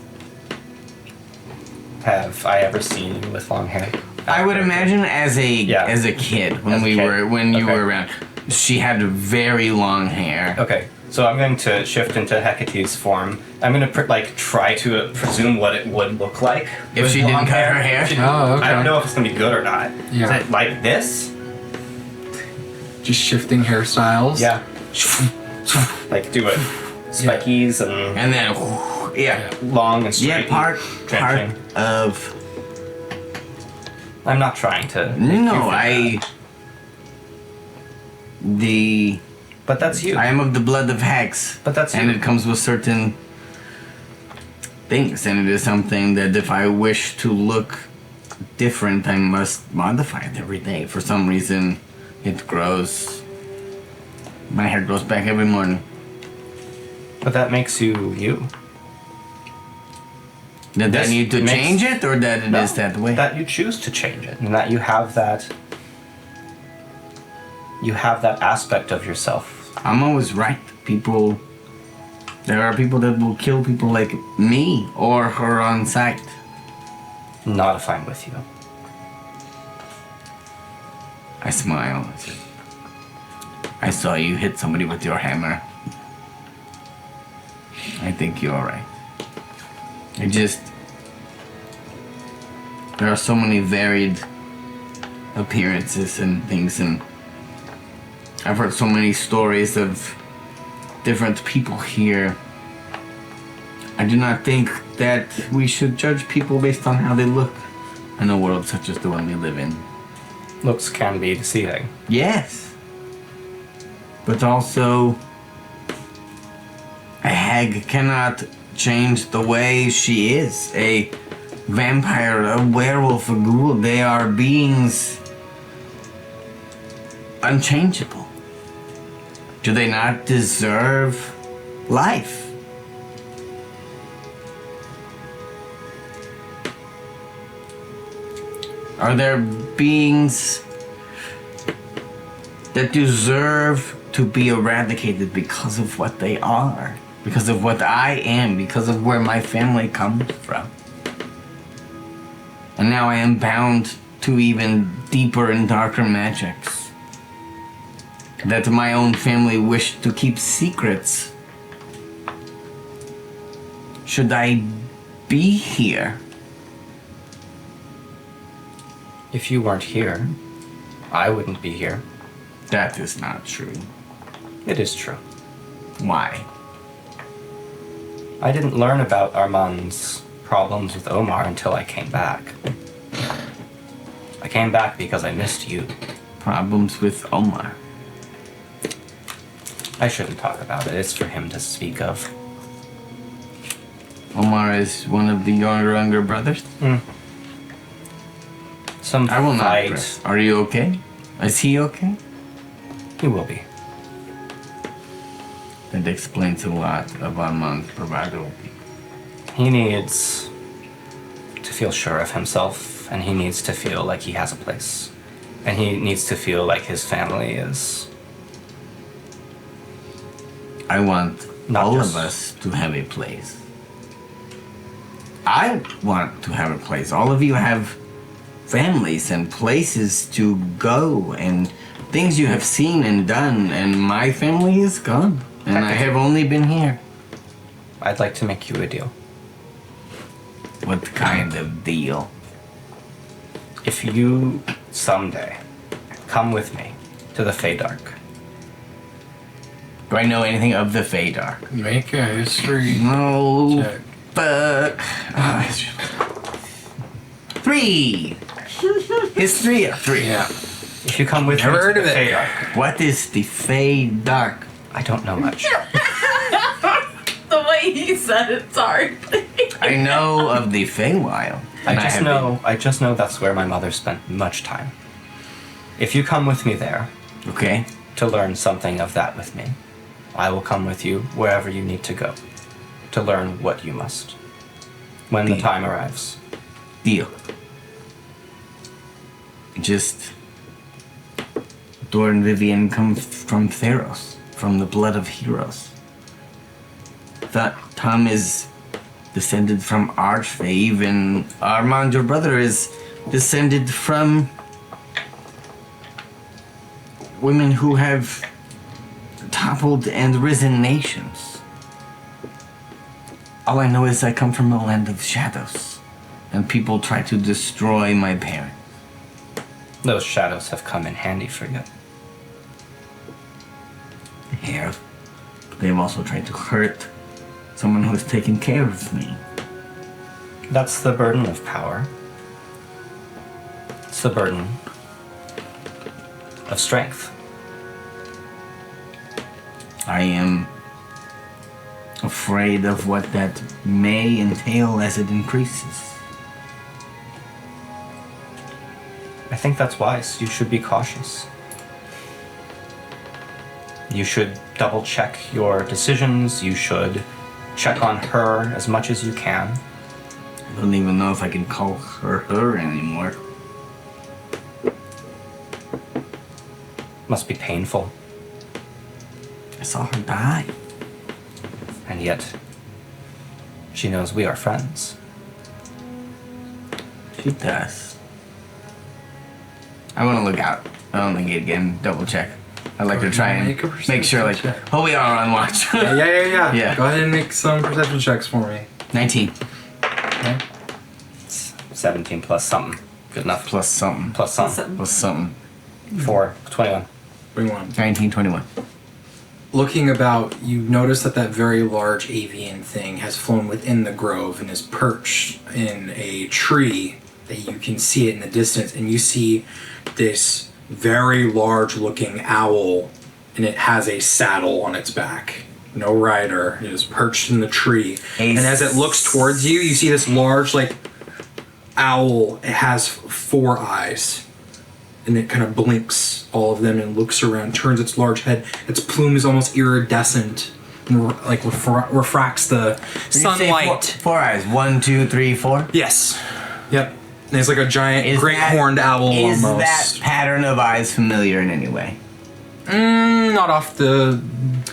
have I ever seen you with long hair? I would imagine as a kid when As a kid. you Okay. were around. She had very long hair. Okay, so I'm going to shift into Hecate's form. I'm going to try to presume what it would look like If with she didn't long cut her hair? Oh, okay. I don't know if it's going to be good or not. Yeah. Is it like this? Just shifting hairstyles. Yeah. Like do it spikies and And then, yeah. long and straight. Yeah, part trenching. of. I'm not trying to. make you No, think that. But that's you. I am of the blood of Hex. But that's and you. it comes with certain things, and it is something that if I wish to look different, I must modify it every day. For some reason, it grows. My hair grows back every morning. But that makes you you. Did This I need to makes- change it, or that it is No, that way? That you choose to change it, and that you have that. You have that aspect of yourself. I'm always right. There are people that will kill people like me or her on sight. Not if I'm with you. I smile. I saw you hit somebody with your hammer. I think you're alright. There are so many varied appearances and things, and I've heard so many stories of different people here. I do not think that we should judge people based on how they look in a world such as the one we live in. Looks can be deceiving. Yes. But also, a hag cannot change the way she is. A vampire, a werewolf, a ghoul, they are beings unchangeable. Do they not deserve life? Are there beings that deserve to be eradicated because of what they are? Because of what I am, because of where my family comes from. And now I am bound to even deeper and darker magics that my own family wished to keep secrets. Should I be here? If you weren't here, I wouldn't be here. That is not true. It is true. Why? I didn't learn about Armand's problems with Omar until I came back. I came back because I missed you. Problems with Omar. I shouldn't talk about it. It's for him to speak of. Omar is one of the younger brothers? Some I will not fight. press. Are you okay? Is he okay? He will be. That explains a lot of Armand's bravado. He needs to feel sure of himself, and he needs to feel like he has a place. And he needs to feel like his family is... I want Not all just- of us to have a place. I want to have a place. All of you have families and places to go and things you have seen and done, and my family is gone. And I have only been here. I'd like to make you a deal. What kind of deal? If you someday come with me to the Feydark, Do I know anything of the Feydark? Make a history No. check. Fuck. 3. History of 3. Yeah. if you come with Never me heard to of the it. Feydark, What is the Feydark? I don't know much. The way he said it, sorry. I know of the Feywild. I and just have know that's where my mother spent much time. If you come with me there been- Okay. to learn something of that with me, I will come with you wherever you need to go to learn what you must when the Deal. time arrives. Deal. Just Dor and Vivian come from Theros, from the blood of heroes. That Tom is descended from Archfey. Even Armand, your brother, is descended from women who have toppled and risen nations. All I know is I come from a land of shadows, and people try to destroy my parents. Those shadows have come in handy for you. They have. But they've also tried to hurt someone who has taken care of me. That's the burden of power. It's the burden of strength. I am afraid of what that may entail as it increases. I think that's wise. You should be cautious. You should double check your decisions. You should check on her as much as you can. I don't even know if I can call her anymore. Must be painful. I saw her die. And yet, she knows we are friends. She does. I want to look out. I don't think it again. Double check. I'd like to try and Make a make sure, like, perception check. oh, we are on watch. Yeah. Yeah. Go ahead and make some perception checks for me. 19 Okay. 17 plus something. Good enough. plus something. Plus something. Plus something. 4. 21. Bring one. 19, 21. Looking about, you notice that very large avian thing has flown within the grove and is perched in a tree that you can see it in the distance, and you see this very large looking owl, and it has a saddle on its back. No rider. It is perched in the tree. And as it looks towards you, you see this large, like, owl. It has 4 eyes. And it kind of blinks all of them and looks around, turns its large head. Its plume is almost iridescent and refracts the sunlight. 4 eyes. 1, 2, 3, 4. Yes. Yep. And it's like a giant, Is great that- horned owl Is almost. that pattern of eyes familiar in any way? Not off the.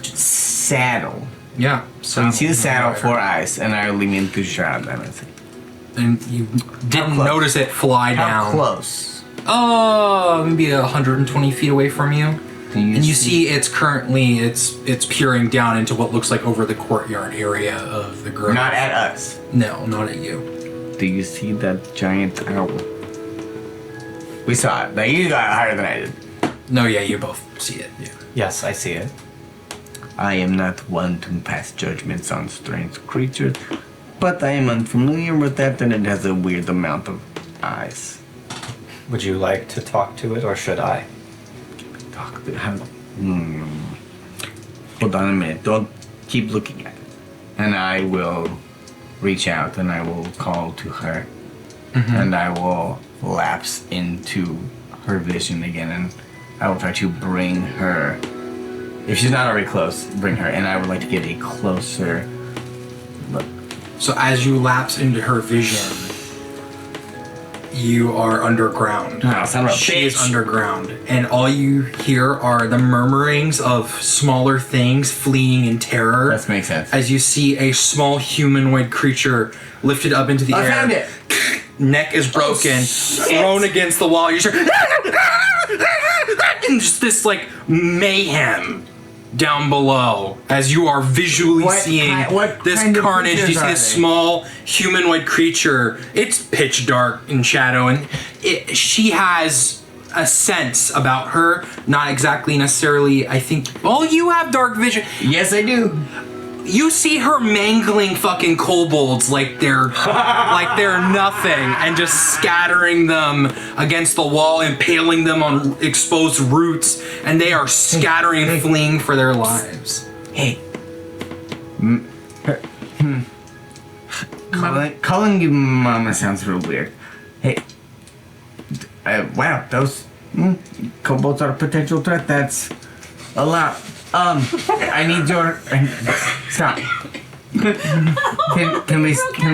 Saddle. Yeah. So you see the saddle, 4 eyes, and I only mean to shroud them. I think. And you didn't close? notice it fly How down. close? Maybe 120 feet away from you. And you see it's currently it's peering down into what looks like over the courtyard area of the grove. Not at us. No, not at you. Do you see that giant owl? We saw it. Now you got it higher than I did. No, yeah, you both see it. Yeah. Yes, I see it. I am not one to pass judgments on strange creatures, but I am unfamiliar with that, and it has a weird amount of eyes. Would you like to talk to it, or should I? Talk to how? Hold on a minute. Don't keep looking at it. And I will reach out and I will call to her, and I will lapse into her vision again, and I will try to bring her. If she's not already close, bring her, and I would like to get a closer look. So as you lapse into her vision, You are underground. Oh, son of a She is bitch. underground, and all you hear are the murmurings of smaller things fleeing in terror. That makes sense. As you see a small humanoid creature lifted up into the air. I found it. Neck is broken, thrown against the wall. You start, and just this like mayhem down below as you are visually seeing what this kind of carnage. You creatures see are this they? small humanoid creature. It's pitch dark in shadow, and she has a sense about her. Not exactly necessarily. I think. Oh, you have dark vision. Yes, I do. You see her mangling fucking kobolds like they're nothing, and just scattering them against the wall, impaling them on exposed roots, and they are scattering and fleeing for their lives. Hey. Calling you mama sounds real weird. Hey. Wow, those kobolds are a potential threat. That's a lot. I need your stop. Can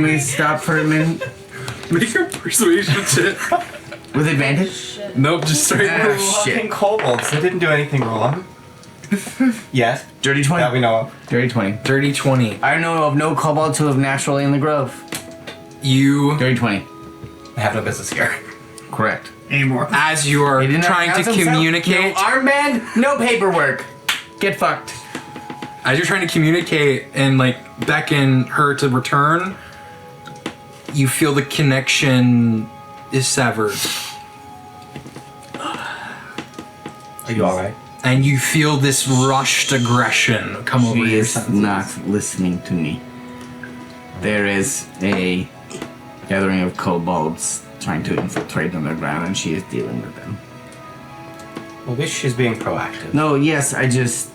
we stop for a minute Make a persuasion check. with advantage? Nope, just straight. Ah, Fucking shit. kobolds. They didn't do anything wrong. Yes. Dirty 20. That we know of. Dirty 20. Dirty 20. I know of no kobolds who live naturally in the grove. You, Dirty 20. I have no business here. Correct. Anymore. as you are He didn't trying to announce himself. communicate, No armband, no paperwork. Get fucked. as you're trying to communicate and like beckon her to return, you feel the connection is severed. Are you alright? And you feel this rushed aggression come over She your is senses. not listening to me. There is a gathering of kobolds trying to infiltrate underground, and she is dealing with them. Well, at least she's being proactive. No, yes, I just...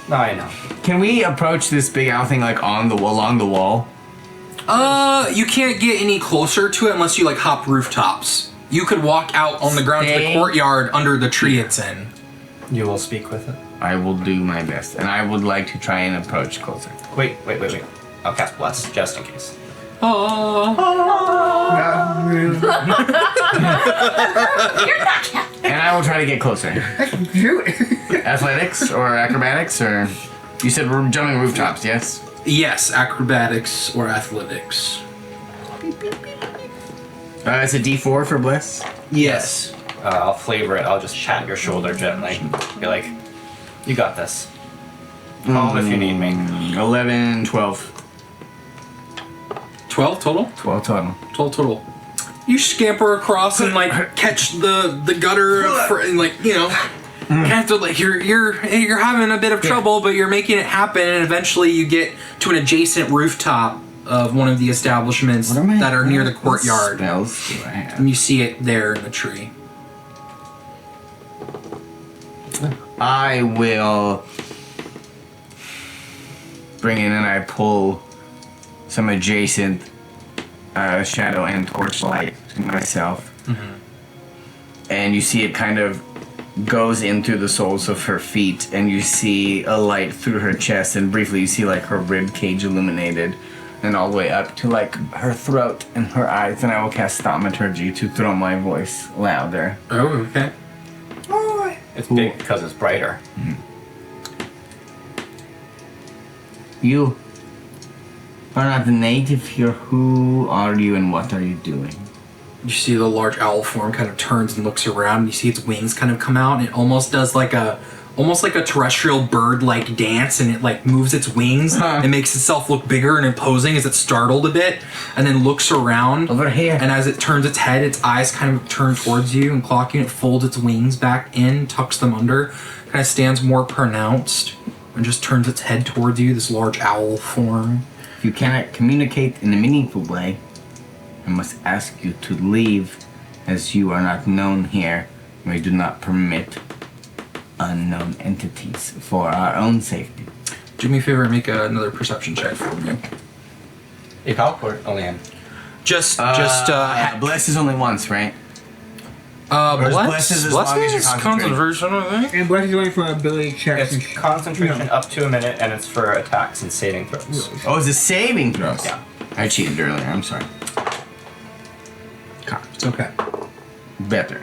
No, I know. Can we approach this big owl thing like on the along the wall? You can't get any closer to it unless you like hop rooftops. You could walk out on the ground to the Stay courtyard under the tree it's in. You will speak with it. I will do my best, and I would like to try and approach closer. Wait. I'll cast Bless, just in case. Oh. And I will try to get closer. Do it. Athletics or acrobatics, or... You said we're jumping rooftops, yes? Yes, acrobatics or athletics. It's a D4 for Bliss. Yes. I'll flavor it. I'll just pat your shoulder gently. Be like, you got this. Call if you need me. 11, 12. 12 total? 12 total. 12 total. You scamper across and like catch the gutter and like, you know, have to like you're having a bit of trouble, but you're making it happen, and eventually you get to an adjacent rooftop of one of the establishments that are near the courtyard. What spells do I have? And you see it there in the tree. I will bring in and I pull some adjacent shadow and torchlight to myself. And you see it kind of goes into the soles of her feet, and you see a light through her chest, and briefly you see like her rib cage illuminated, and all the way up to like her throat and her eyes, and I will cast thaumaturgy to throw my voice louder. Oh, okay. It's big because it's brighter. You are not the native here. Who are you and what are you doing? You see the large owl form kind of turns and looks around. You see its wings kind of come out, and it almost does like a terrestrial bird-like dance, and it like moves its wings and makes itself look bigger and imposing as it's startled a bit, and then looks around. Over here. And as it turns its head, its eyes kind of turn towards you and clocking. It folds its wings back in, tucks them under, kind of stands more pronounced, and just turns its head towards you. This large owl form. If you cannot communicate in a meaningful way, I must ask you to leave, as you are not known here. We do not permit unknown entities for our own safety. Do me a favor and make another perception check for me. You help or only him? Bless is only once, right? Bless is as long as you're is concentrating. concentration, I think. And Bless is only for ability checks. It's concentration up to a minute, and it's for attacks and saving throws. Oh, it's a saving throw. Yeah. I cheated earlier. I'm sorry. It's okay. better.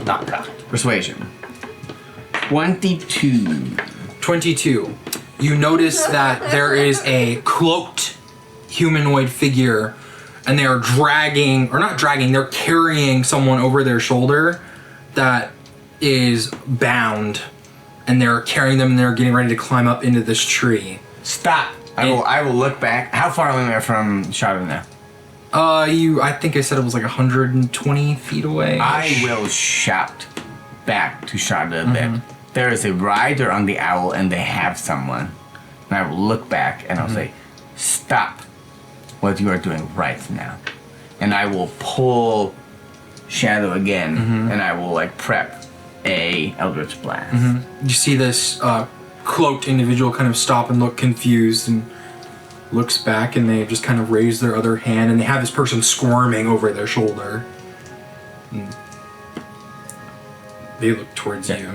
Not kind. Persuasion. 22. 22. You notice that there is a cloaked humanoid figure, and they are dragging, or not dragging, they're carrying someone over their shoulder that is bound, and they're carrying them, and they're getting ready to climb up into this tree. Stop. I will look back. How far away am I from Shadow now? I think I said it was like 120 feet away. I will shout back to Shadow a bit. There is a rider on the owl, and they have someone. And I will look back, and I'll say, stop what you are doing right now. And I will pull Shadow again, and I will like prep a Eldritch Blast. You see this cloaked individual kind of stop and look confused and looks back, and they just kind of raise their other hand, and they have this person squirming over their shoulder. And they look towards you.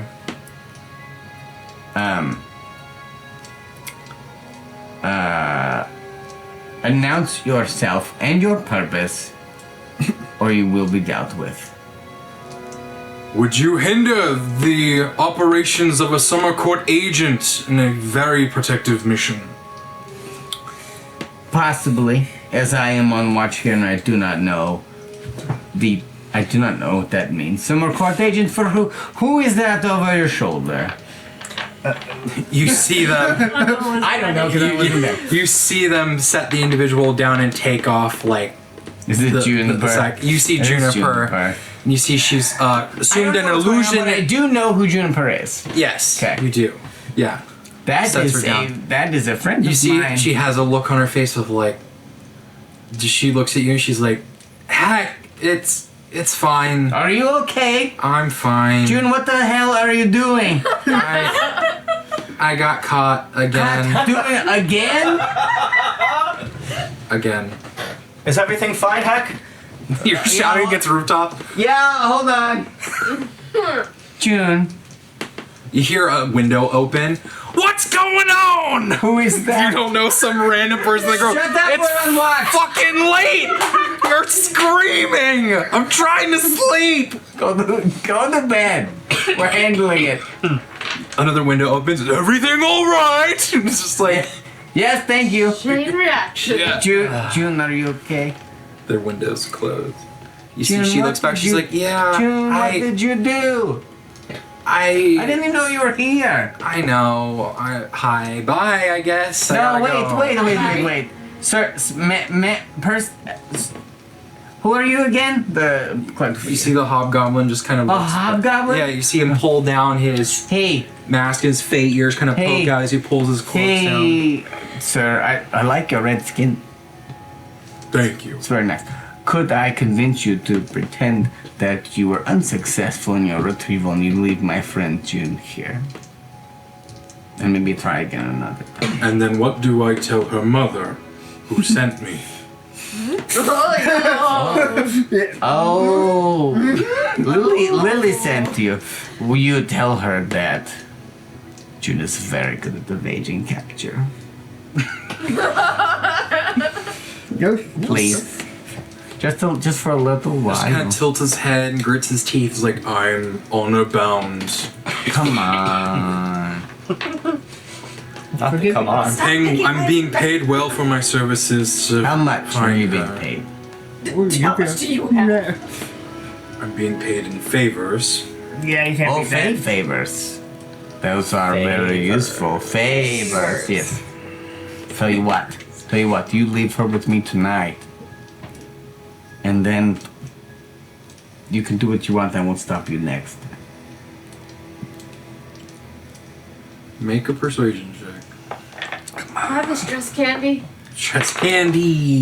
Announce yourself and your purpose, or you will be dealt with. Would you hinder the operations of a summer court agent in a very protective mission? Possibly, as I am on watch here, and I do not know what that means. Summer court agent for who? Who is that over your shoulder? You see them. I don't know because I wasn't there. You see them set the individual down and take off like. Is it Juniper? You see It is Juniper. Juniper. And you see she's assumed an I don't know what's illusion. going on, but I do know who Juniper is. Yes, Okay. you do. Yeah. That Sets is her down. that is a friend You of see, mine. she has a look on her face of like. She looks at you and she's like, "Heck, it's fine. Are you okay? I'm fine. June, what the hell are you doing? I got caught again. Doing it again? Again. Is everything fine, Heck? You're shouting against the rooftop. Yeah, hold on. June, You hear a window open. What's going on? who is that? You don't know, some random person in the girl. Shut up, It's we're on watch. fucking late. You're screaming. I'm trying to sleep. Go to bed. We're handling it. Another window opens. Is everything all right? It's just like, Yes, thank you. Chain reaction. yeah. June, are you okay? Their window's closed. You June, see, she what looks back. did She's you- like, yeah, June, what did you do? I I didn't even know you were here. know. Hi, bye. I guess. I No, gotta go. wait. Sir, who are you again? The You see the hobgoblin just kind of. a looks- hobgoblin? Yeah, you see him pull down his Hey, mask. His fate ears kind of Hey. poke out as he pulls his clothes down. hey, sir, I like your red skin. Thank you. It's very nice. Could I convince you to pretend that you were unsuccessful in your retrieval and you leave my friend June here? And maybe try again another time. And then what do I tell her mother, who sent me? Oh, Lily sent you. Will you tell her that June is very good at evading capture? Please. Just for a little Just kind while. of tilts his head and grits his teeth. He's like, I'm honor bound. Come on. Not to come on. I'm being paid well for my services. So How much are you being find her. paid? How much do you have? I'm being paid in favors. Yeah, you can't Oh, beat that. favors. Those are very useful. Favors, yes. Tell you what, you leave her with me tonight. And then you can do what you want, I won't stop you next. Make a persuasion check. Have a stress candy. Stress candy.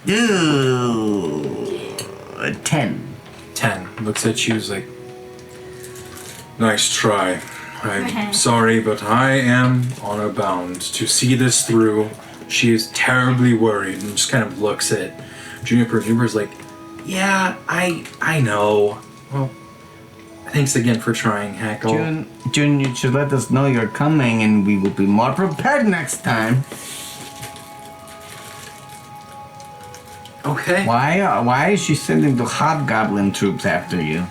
Ooh, a 10. 10. Looks at you, is like, nice try. I'm sorry, but I am honor bound to see this through. She is terribly worried and just kind of looks at Juniper. Juniper's like, yeah, I know. Well, thanks again for trying, Hackle. June, you should let us know you're coming and we will be more prepared next time. Okay. Why is she sending the hobgoblin troops after you?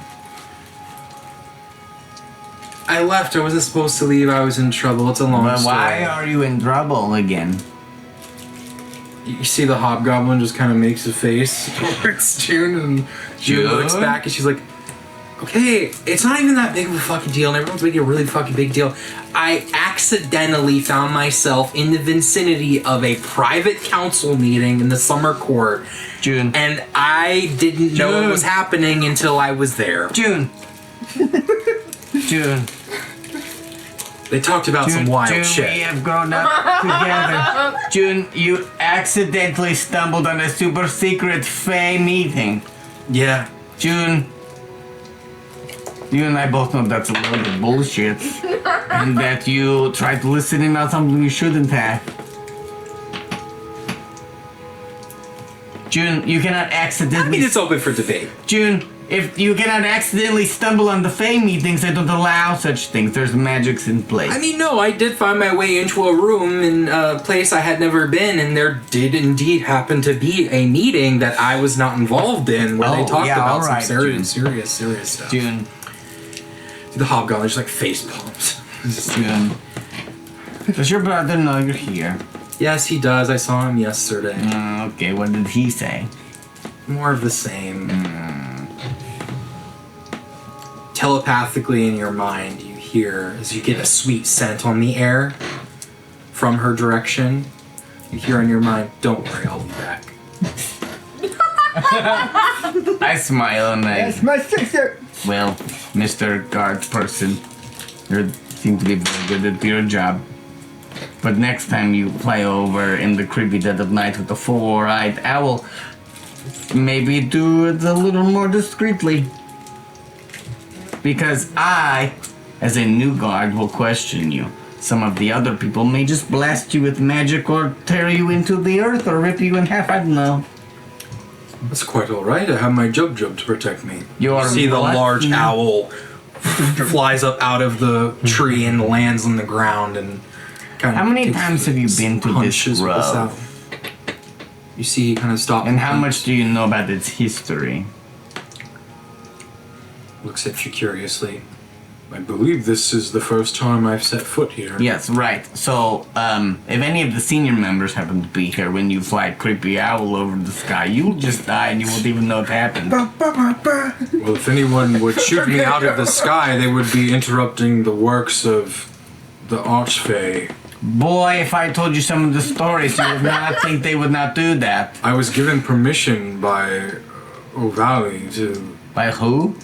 I left. I wasn't supposed to leave. I was in trouble. It's a long But story. why are you in trouble again? You see the hobgoblin just kind of makes a face towards June, and June looks June? back and she's like, okay, it's not even that big of a fucking deal, and everyone's making a really fucking big deal. I accidentally found myself in the vicinity of a private council meeting in the summer court, June. and I didn't know June. what was happening until I was there. June. June. They talked about some wild June, shit. we have grown up together. June, you accidentally stumbled on a super secret Fae meeting. Yeah. June, you and I both know that's a load of bullshit. And that you tried to listen in on something you shouldn't have. June, you cannot accidentally... I mean, it's open for debate. June, if you cannot accidentally stumble on the Fae meetings, I don't allow such things. There's magics in place. I mean, no, I did find my way into a room in a place I had never been, and there did indeed happen to be a meeting that I was not involved in, where they talked about alright, some June. serious stuff. June, The hobgoblin just like face palms. June. Does your brother know you're here? Yes, he does. I saw him yesterday. Okay, what did he say? More of the same. Telepathically in your mind, you hear as you get a sweet scent on the air from her direction. You hear in your mind, "Don't worry, I'll be back." I smile and I... That's my sister. Well, Mr. Guard person, you seem to be very good at your job. But next time you fly over in the creepy dead of night with a four-eyed owl, maybe do it a little more discreetly. Because I, as a new guard, will question you. Some of the other people may just blast you with magic or tear you into the earth or rip you in half, I don't know. That's quite all right. I have my Jub to protect me. You see the what? large owl flies up out of the tree and lands on the ground and kind of. How many times have you been to this punches with the grove? saddle. You see, he kind of stops. And how much do you know about its history? Looks at you curiously. I believe this is the first time I've set foot here. Yes, right. So, if any of the senior members happen to be here when you fly creepy owl over the sky, you'll just die and you won't even know what happened. Well, if anyone would shoot me out of the sky, they would be interrupting the works of the Archfey. Boy, if I told you some of the stories, you would not think they would not do that. I was given permission by O'Valley to By who?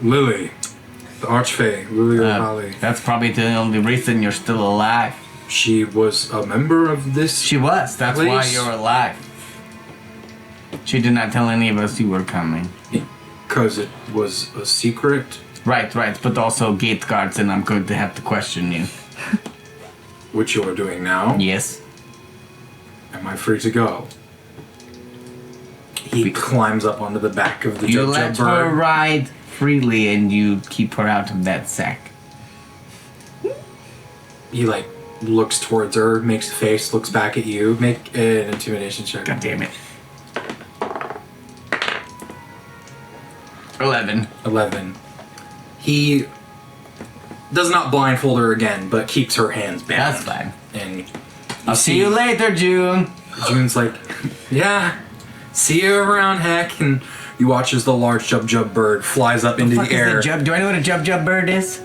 Lily, the Archfey, Lily O'Valley. That's probably the only reason you're still alive. She was a member of this. She was. That's why Please. you're alive. She did not tell any of us you were coming. Because it was a secret, Right, but also gate guards, and I'm going to have to question you. which you are doing now. Yes. Am I free to go? He climbs up onto the back of the You Jub let Jub her bird. ride freely, and you keep her out of that sack. He like looks towards her, makes a face, looks back at you. Make an intimidation check. God damn it. 11. 11. He does not blindfold her again, but keeps her hands bound. That's fine. And I'll see you later, June. June's like, yeah, see you around, heck. And you watch as the large Jub bird flies up into Fuck the is air. a jub? Do I know what a jub bird is?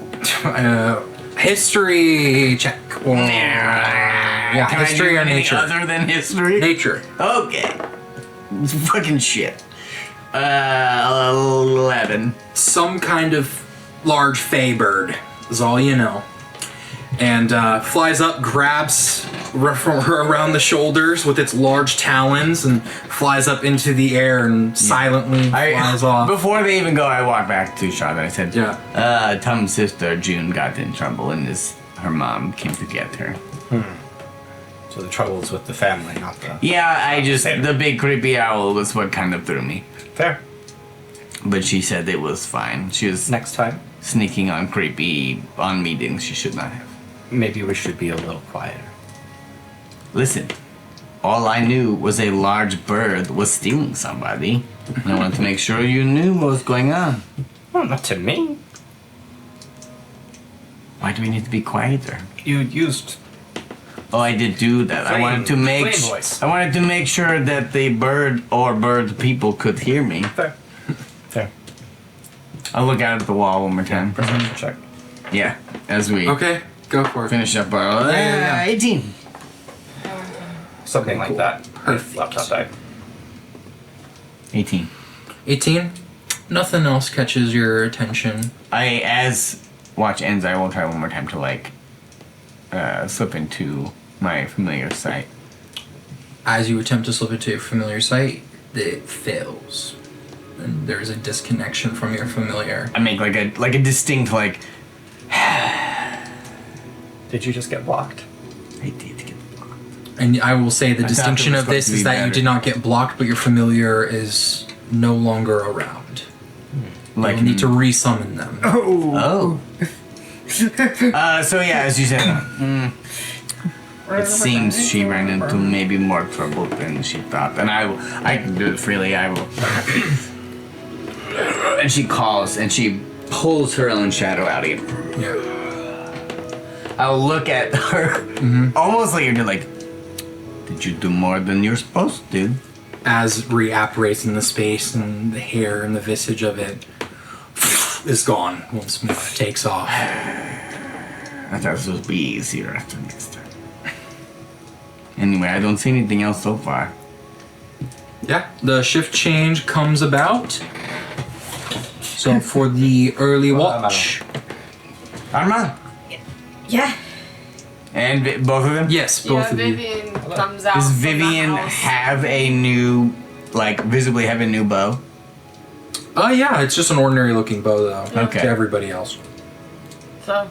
History check. Or, yeah, Can history I or do any nature. other than history? Nature. Okay. It's fucking shit. 11. Some kind of large fey bird is all you know. And flies up, grabs from her around the shoulders with its large talons, and flies up into the air and silently flies off. Before they even go, I walk back to Charlotte. I said, Yeah. Tom's sister, June, got in trouble, and her mom came to get her. So the trouble's with the family, not the... Yeah, the big creepy owl was what kind of threw me. Fair. But she said it was fine. She was Next time, sneaking on meetings she should not have. maybe we should be a little quieter. Listen, all I knew was a large bird was stealing somebody. And I wanted to make sure you knew what was going on. Well, not to me. Why do we need to be quieter? You used Oh, I did do that. I wanted to make flame voice. I wanted to make sure that the bird or bird people could hear me. Fair. Fair. I'll look out at the wall one more time. Perception check. Yeah, as we Okay, go for it. finish up our Yeah. 18. Something like that. Perfect. Laptop died. 18. 18. Nothing else catches your attention. As watch ends, I will try one more time to slip into my familiar sight. As you attempt to slip into your familiar sight, it fails. And there's a disconnection from your familiar. I make like a distinct Did you just get blocked? I did get blocked. And I will say the I thought distinction it was of going this to is be that you better. did not get blocked, but your familiar is no longer around. Like You need to resummon them. Oh. So yeah, as you said, it seems she ran into maybe more trouble than she thought, and I can do it freely. I will. And she calls and she pulls her own shadow out again. Yeah. I'll look at her, almost like you're like, did you do more than you're supposed to? As reapparates in the space and the hair and the visage of it is gone once more. Takes off. I thought this would be easier after next time. Anyway, I don't see anything else so far. Yeah, the shift change comes about. So for the early watch. Arma? Yeah. And both of them? Yes, both Yeah, of you. Vivian comes out. Does from the Vivian house. have a new, visibly have a new bow? Yeah, it's just an ordinary looking bow though. Okay. To everybody else. So,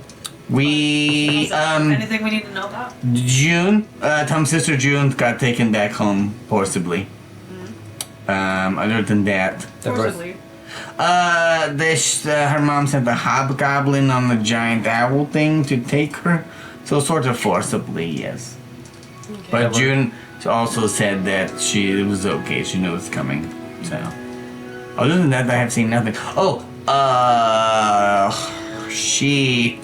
We, is there anything we need to know about? June, Tom's sister June got taken back home forcibly. Other than that, Forcibly. her mom sent a hobgoblin on the giant owl thing to take her. So sort of forcibly, yes. But June also said that it was okay. She knew it was coming. So, other than that, I have seen nothing. Oh, she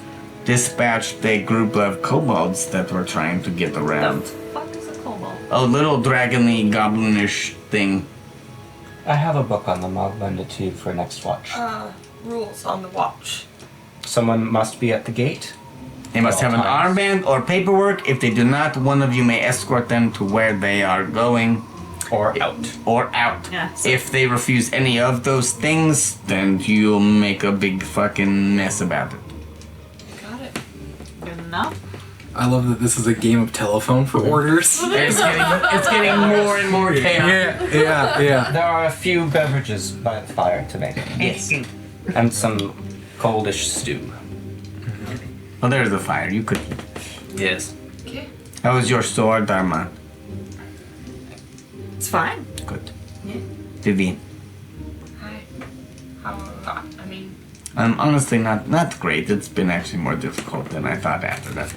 dispatched a group of kobolds that were trying to get The around. fuck is a kobold? A little dragony, goblinish thing. I have a book on them. I'll lend it to you for next watch. Rules on the watch. Someone must be at the gate. They must have an times. armband or paperwork. If they do not, one of you may escort them to where they are going Or out. or out. Yeah, so- If they refuse any of those things, then you'll make a big fucking mess about it. Got it. Good enough. I love that this is a game of telephone for orders. It's getting more and more chaotic. Yeah. There are a few beverages by the fire to make. Yes. And some coldish stew. Well, there's the fire. You could. Yes. Okay. How was your sword, Dharma? It's fine. Good. Yeah. Vivian? Hi. I mean, Honestly, not great. It's been actually more difficult than I thought after that.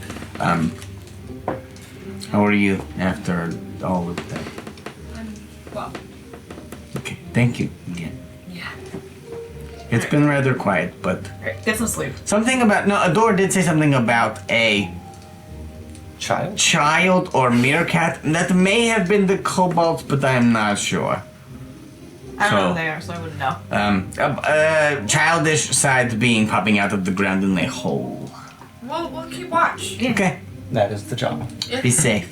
How are you after all of that? well, Okay, thank you again. yeah. It's been rather quiet, but Alright, get some sleep. something about Adore did say something about a Child? child or meerkat. That may have been the kobolds, but I'm not sure. I don't know So- who they are, so I wouldn't know. Childish side being popping out of the ground in a hole. We'll keep watch. Okay, That is the job. be safe.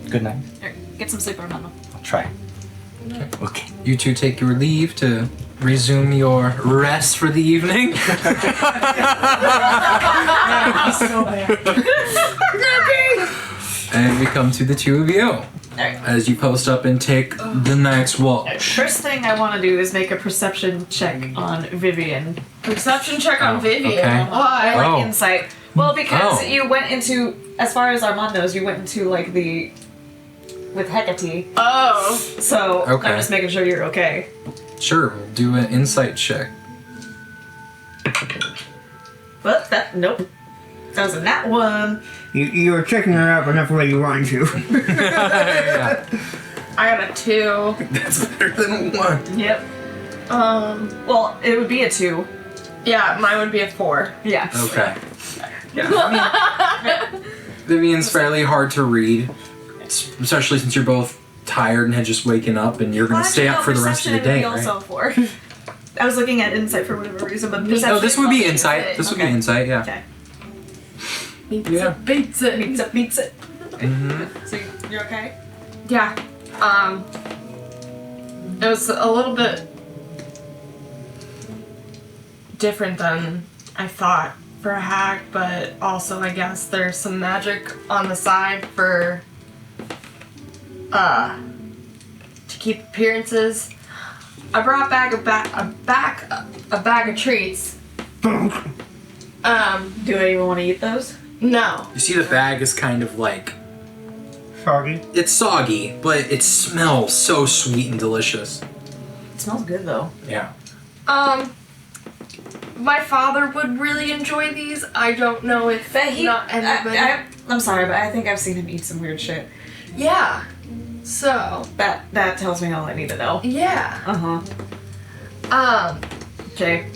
Good night. Alright, get some sleep, Armando. I'll try. Okay. You two take your leave to resume your rest for the evening. And we come to the two of you Alright. as you post up and take the night's watch. First thing I want to do is make a perception check on Vivian. Perception check on Vivian. okay. Why? Or Oh. like insight. Well, because Oh. you went into, as far as Armando's, you went into like with Hecate. Oh. So Okay. I'm just making sure you're okay. Sure, we'll do an insight check. But nope. That was a nat 1. You were checking her out enough where you wanted to. Yeah. I got a 2. That's better than 1. Yep. Well, it would be a 2. Yeah, mine would be a 4. Yeah. Okay. Yeah. Vivian's fairly hard to read, especially since you're both tired and had just waken up, and you're going to stay up for the rest of the day, right? Also 4. I was looking at insight for whatever reason, but perception. Oh, this would be Okay. insight. This would be insight, yeah. Okay. Yeah. Beats it. Beats it. Mm-hmm. So you're okay? Yeah. It was a little bit different than I thought for a hack, but also I guess there's some magic on the side for to keep appearances. I brought back a bag of treats. Do I even want to eat those? No. You see the bag is kind of like, Soggy. it's soggy, but it smells so sweet and delicious. It smells good though. Yeah. My father would really enjoy these. I don't know if But not everybody. I'm sorry, but I think I've seen him eat some weird shit. Yeah. So, That tells me all I need to know. yeah. Okay.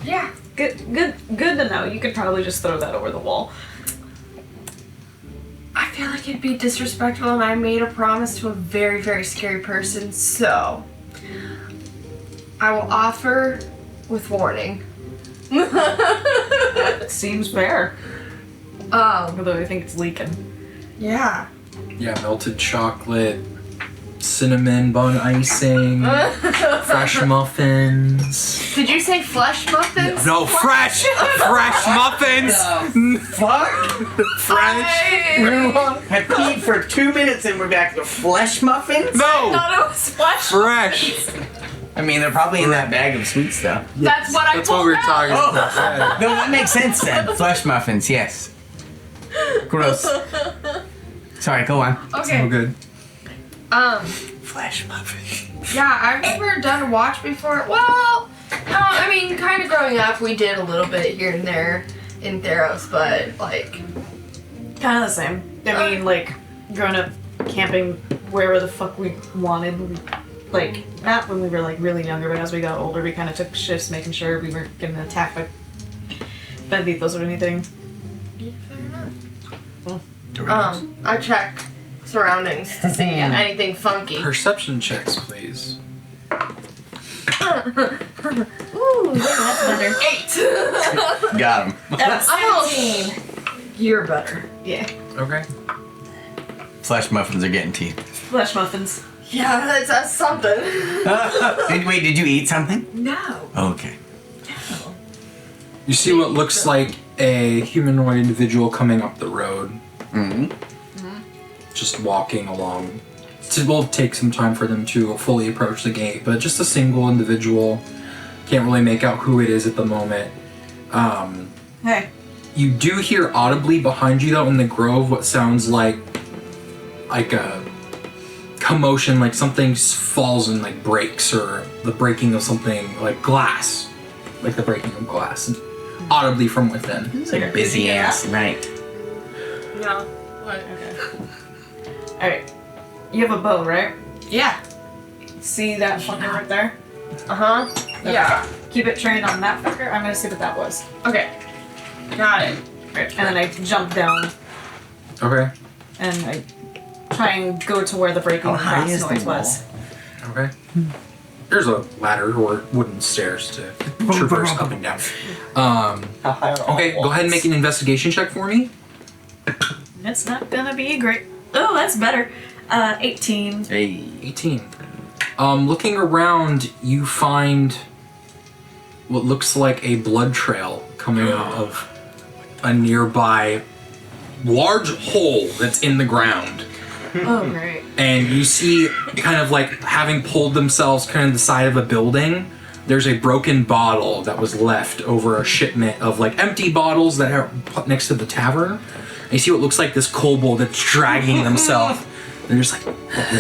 Yeah. Good to know. You could probably just throw that over the wall. I feel like it'd be disrespectful, and I made a promise to a very, very scary person, so I will offer with warning. That seems fair. Although I think it's leaking. Yeah. Yeah, melted chocolate, cinnamon bun icing, fresh muffins. Did you say flesh muffins? No, fresh muffins. Fuck! Fresh. I peed for 2 minutes and we're back to flesh muffins? No, thought it was flesh. fresh. I mean, they're probably in that bag of sweet stuff. That's what I That's pulled what we were out. talking about. Yeah. No, that makes sense then. Flesh muffins, yes. Gross. Sorry, go on. Okay. Oh, good. Flesh muffins. Yeah, I've never done a watch before. Well, I mean, kind of growing up, we did a little bit here and there in Theros, but like, Kind of the same. I mean, like, growing up camping wherever the fuck we wanted. Like, not when we were, like, really younger, but as we got older, we kind of took shifts making sure we weren't getting attacked by banditos or anything. I check surroundings to see anything funky. Perception checks, please. Ooh, that's better. 8. Got him. That's Oh. 17. You're better. Yeah. Okay. Flesh muffins are getting teeth. Flesh muffins. Yeah, that's something. Wait, did you eat something? No. Okay. You see what looks like a humanoid individual coming up the road. Mm-hmm. Just walking along. It will take some time for them to fully approach the gate, but just a single individual. Can't really make out who it is at the moment. Hey. You do hear audibly behind you, though, in the grove, what sounds like a commotion, like something falls and like breaks, or the breaking of something like glass, like the breaking of glass, audibly from within. It's like a busy ass night. No. What? Alright. You have a bow, right? Yeah. See that fucker right there? Uh-huh. Yeah. Keep it trained on that fucker. I'm gonna see what that was. Okay. Got it. Right. And then I jump down Okay. and I try and go to where the breaking How high glass is the noise was. Okay. There's a ladder or wooden stairs to traverse up and down. Okay, go ahead and make an investigation check for me. It's not gonna be great. Oh, that's better. 18. Hey. 18. Looking around, you find what looks like a blood trail coming out of a nearby large hole that's in the ground. Oh, great. And you see, kind of like having pulled themselves kind of the side of a building, there's a broken bottle that was left over a shipment of like empty bottles that are put next to the tavern. And you see what looks like this kobold that's dragging themselves. They're just like,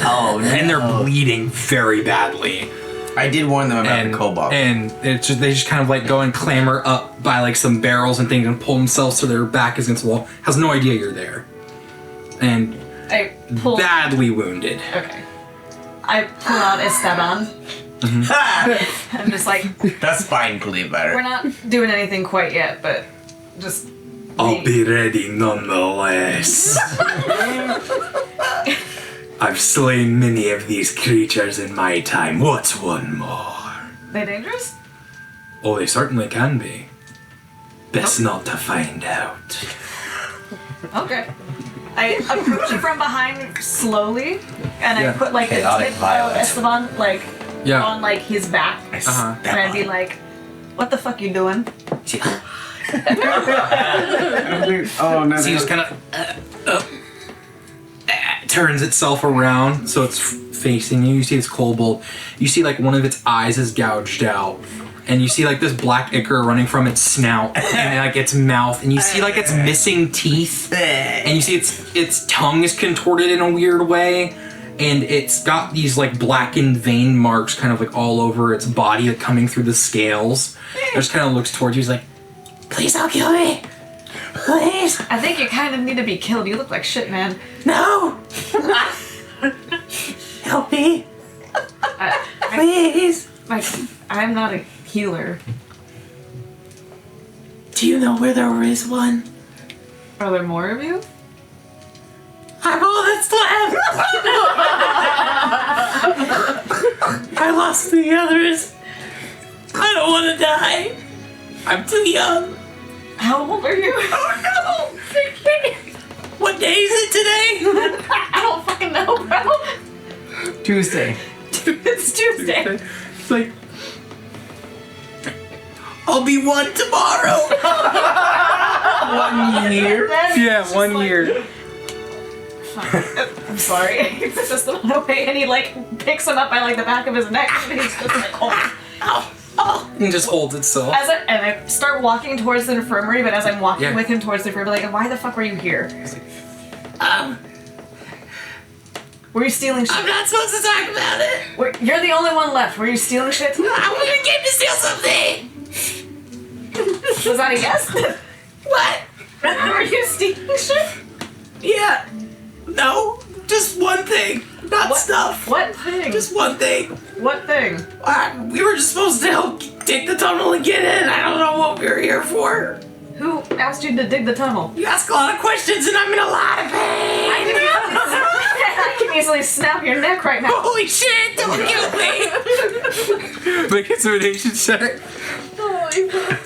Oh, no. and they're bleeding very badly. I did warn them about the kobold. And it's just, they just kind of like go and clamber up by like some barrels and things and pull themselves to their back against the wall. Has no idea you're there. And I pull. badly wounded. Okay. I pull out Esteban. I'm just like, That's fine, believe better. we're not doing anything quite yet, but just. I'll be ready nonetheless. I've slain many of these creatures in my time. What's one more? They dangerous? Oh, they certainly can be. Best not to find out. Okay. I approach you from behind slowly, and Yeah. I put like the Chaotic tip of violence. Esteban like Yeah. on like his back, Uh-huh. and I'd be like, "What the fuck you doing?" Oh, no. So he just kind of turns itself around, so it's facing you. You see this kobold. You see like one of its eyes is gouged out, and you see like this black ichor running from its snout and like its mouth, and you see like its missing teeth, and you see its tongue is contorted in a weird way, and it's got these like blackened vein marks kind of like all over its body, like coming through the scales. It just kind of looks towards you. He's like, "Please don't kill me. Please. I think you kind of need to be killed. You look like shit, man. No. Help me. Please. I'm not a healer. Do you know where there is one? Are there more of you? I'm all that's left. I lost the others. I don't want to die. I'm too young. How old are you? Oh no! What day is it today? I don't fucking know, bro. Tuesday. It's Tuesday. It's like, I'll be one tomorrow. 1 year? Yeah, 1 year. I'm sorry. He puts this little away and he like picks him up by like the back of his neck and he's just like, oh. And just holds itself. And I start walking towards the infirmary, but as I'm walking Yeah. with him towards the infirmary, like, why the fuck were you here? Were you stealing shit? I'm not supposed to talk about it. You're the only one left. Were you stealing shit? I came to steal something. Was that a yes? What? Were you stealing shit? Yeah. No. Just one thing. Not stuff. What thing? Just one thing. What thing? We were just supposed to help dig the tunnel and get in. I don't know what we were here for. Who asked you to dig the tunnel? You ask a lot of questions and I'm in a lot of pain. I can easily snap your neck right now. Holy shit, don't kill me. Make a intimidation check. Holy fuck.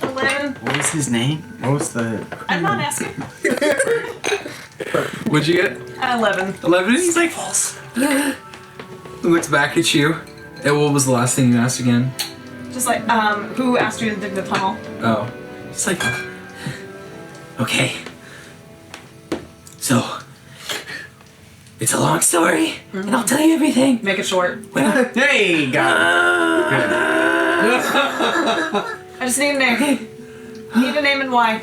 11. What was his name? What was the... I'm not asking. What'd you get? 11. 11? He's like, he looks back at you. And what was the last thing you asked again? Just like, who asked you to dig the tunnel? Oh. It's like, okay. So, it's a long story, and I'll tell you everything. Make it short. Hey, got I just need a name. Need a name and why.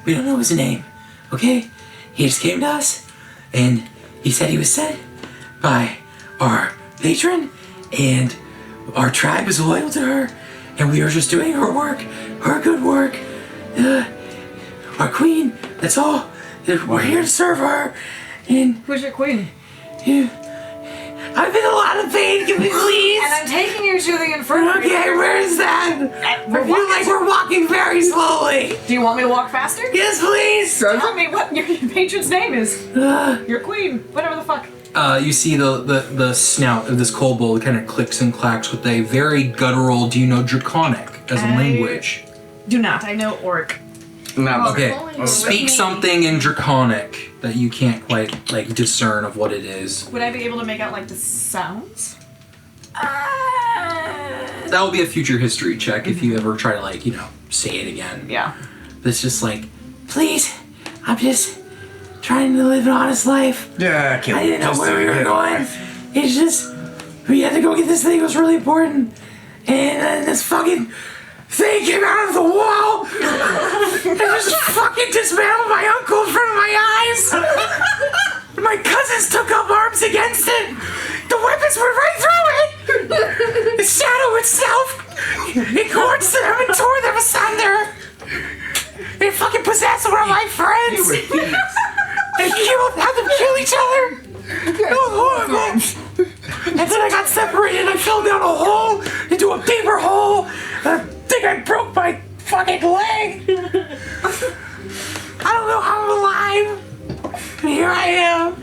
We don't know his name, okay? He just came to us, and he said he was sent by our patron, and our tribe is loyal to her, and we are just doing her work, her good work. Our queen, that's all. We're here to serve her, and Who's your queen? I'm in a lot of pain, can we please? And I'm taking you to the infirmary. Okay, where is that? We're I feel like we're walking very slowly. Do you want me to walk faster? Yes, please. Tell me what your patron's name is. Your queen. Whatever the fuck. You see the snout of this kobold kind of clicks and clacks with a very guttural, do you know Draconic as a language? Do not. I know Orc. No, Okay, speak something in Draconic that you can't quite, like, discern of what it is. Would I be able to make out, like, the sounds? That will be a future history check if you ever try to, like, say it again. Yeah. It's just like, please, I'm just trying to live an honest life. Yeah, I didn't know where we were going. It's just, we had to go get this thing, it was really important. And then this fucking thing came out of the wall and just fucking dismantled my uncle in front of my eyes. My cousins took up arms against it. The weapons were right through it. The shadow itself, it gorged them and tore them asunder. They fucking possessed one of my friends. They had them kill each other. It was horrible. And then I got separated. I fell down a hole into a paper hole. I think I broke my fucking leg. I don't know how I'm alive. And here I am.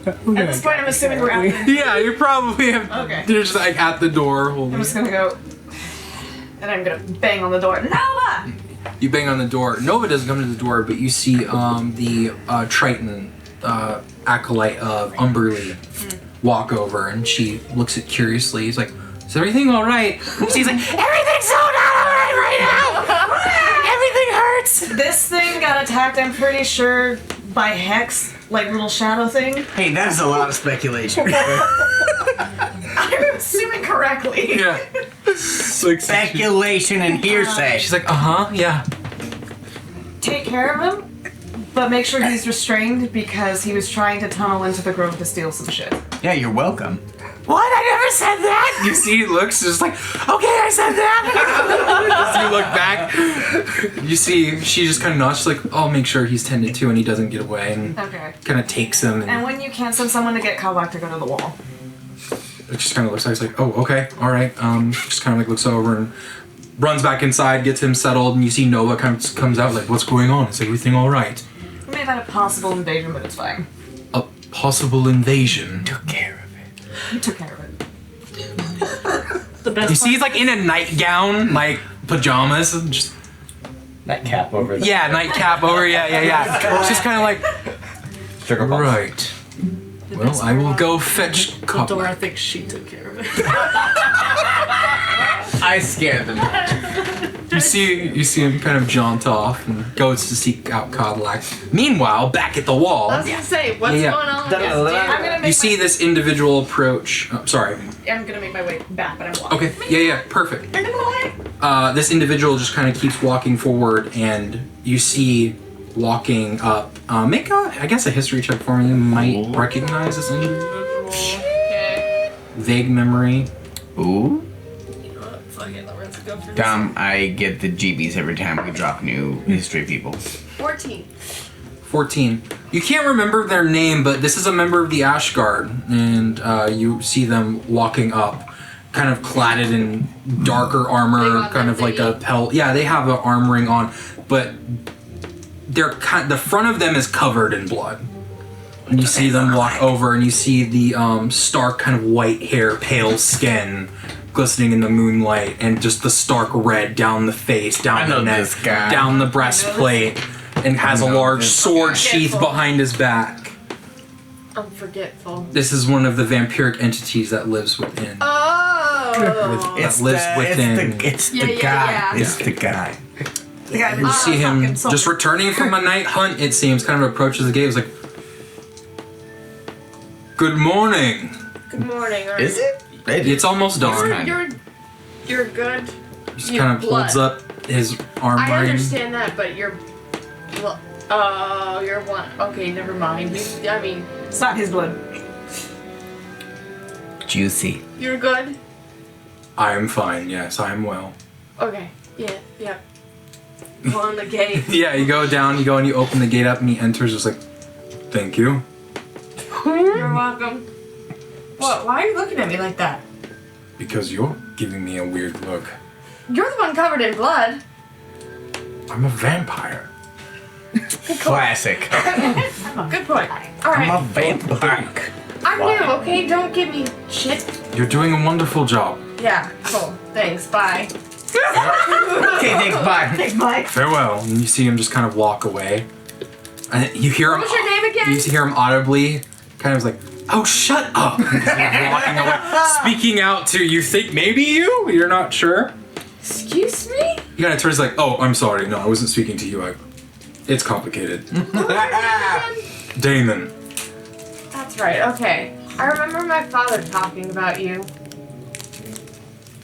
At this point, I'm assuming we're out. Yeah, you probably have. Okay. You're just like at the door. I'm just gonna go, and I'm gonna bang on the door. Nova! You bang on the door. Nova doesn't come to the door, but you see the Triton acolyte of Umberly walk over, and she looks at curiously. He's like, "Is everything all right?" She's like, "Everything's so not all right right now. Everything hurts." This thing got attacked, I'm pretty sure, by Hex, like little shadow thing. Hey, that's a lot of speculation. I'm assuming correctly. Yeah. Like Speculation and hearsay. She's like, yeah. Take care of him, but make sure he's restrained because he was trying to tunnel into the grove to steal some shit. Yeah, you're welcome. What? I never said that. You see, Lurks just like, okay, I said that. As you look back, you see she just kind of nods. She's like, I'll make sure he's tended to and he doesn't get away, and Okay. kind of takes him. And when you can send someone to get Kalbak to go to the wall. It just kind of looks like, it's like, oh, okay, all right. Just kind of like looks over and runs back inside, gets him settled, and you see Nova comes out like, what's going on? Is everything all right? We may have had a possible invasion, but it's fine. A possible invasion. Took care of it. We took care of it. The best You see, he's like in a nightgown, like pajamas, and just Nightcap over the nightcap over. Yeah. It's just kind of like, sugar balls. right. Well, I will go fetch the door, I Kobolds. think she took care of it. I scared them. You see him kind of jaunt off and goes to seek out Kodlak. Meanwhile, back at the wall, I was gonna say, what's Yeah. going on? I'm gonna make you see this individual approach. Oh, sorry. I'm gonna make my way back, but I'm walking. Okay. Yeah. Perfect. This individual just kind of keeps walking forward, and you see walking up. Make I guess a history check for me. You might recognize this individual. Okay. Vague memory. Ooh. Fuck it, let's go for this. Dom, I get the GBs every time we drop new history people. 14. 14. You can't remember their name, but this is a member of the Ashguard, and you see them walking up, kind of cladded in darker They armor, got kind that of like a thingy? pelt. Yeah, they have an armoring on, but the front of them is covered in blood. And you see them walk over, and you see the stark kind of white hair, pale skin, glistening in the moonlight, and just the stark red down the face, I down know the neck, this guy. down the breastplate, and has a know large this sword guy. sheath behind his back. I'm forgetful. This is one of the vampiric entities that lives within. Oh! That lives within. It's the Yeah, yeah, guy. yeah. It's the guy. The guy You see him fucking soul. just returning from a night hunt, it seems, kind of approaches the gate. He's like, good morning. Good morning. Is it? It's almost dawn. You're good. He just you kind of blood. holds up his arm I ring. understand that, but you're. Oh, you're one. Okay, never mind. I mean, It's not his blood. Juicy. you're good. I am fine, yes, I am well. Okay. Yeah. Go on the gate. Yeah, you go down, you go and you open the gate up, and he enters just like, thank you. You're welcome. What? Why are you looking at me like that? Because you're giving me a weird look. You're the one covered in blood. I'm a vampire. Classic. Good point. All I'm a right. vampire. I'm new. Okay, don't give me shit. You're doing a wonderful job. Yeah. Cool. Thanks. Bye. Okay, thanks, bye. Thanks, Mike. Farewell. And you see him just kind of walk away. And you hear him. What was your name again? You hear him audibly, kind of like, "Oh, shut up!" And he's walking away, speaking out to you. Think maybe you? You're not sure. Excuse me? He kind of turns like, "Oh, I'm sorry. No, I wasn't speaking to you. It's complicated." Damon. That's right. Okay. I remember my father talking about you.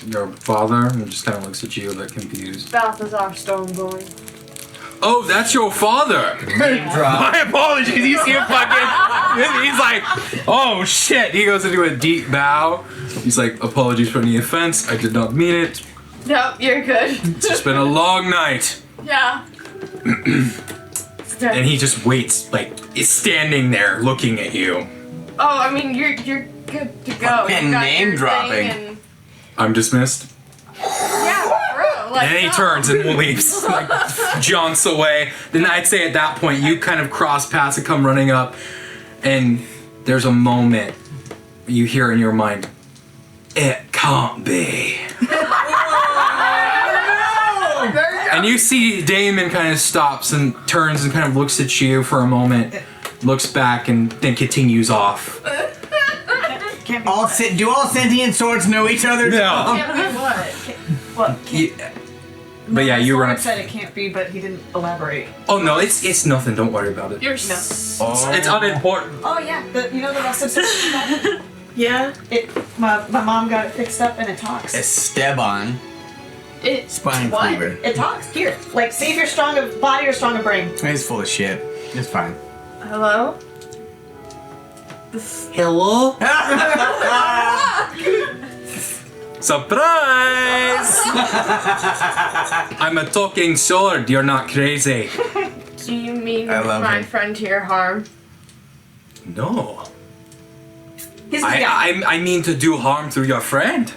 Your father, and just kind of looks at you, like confused. Balthazar Stormborn. Oh, that's your father. My apologies. You see him fucking. He's like, oh shit. He goes into a deep bow. He's like, apologies for any offense. I did not mean it. Nope, you're good. It's just been a long night. Yeah. And he just waits, like, is standing there looking at you. Oh, I mean, you're good to go. Fucking You got name your dropping. thing and- I'm dismissed. Yeah, bro. Like, And he no. turns and leaves, like, jaunts away. Then I'd say at that point, you kind of cross paths and come running up. And there's a moment you hear in your mind, it can't be. And you see Damon kind of stops and turns and kind of looks at you for a moment, looks back, and then continues off. Can't be All what? do all sentient swords know each other? No. Can't be what? What? But yeah, you run. said it can't be, but he didn't elaborate. Oh no, it's nothing. Don't worry about it. You're It's unimportant. Oh yeah, you know the rusted sword? Yeah. My mom got it fixed up and it talks. Esteban. It, Spine What? cleaver. It talks. Here, like, see if you're strong of body or strong of brain. He's full of shit. It's fine. hello? Hello? Surprise! I'm a talking sword. You're not crazy. Do you mean I love my him. friend here harm? No. He's a good guy. I mean to do harm to your friend.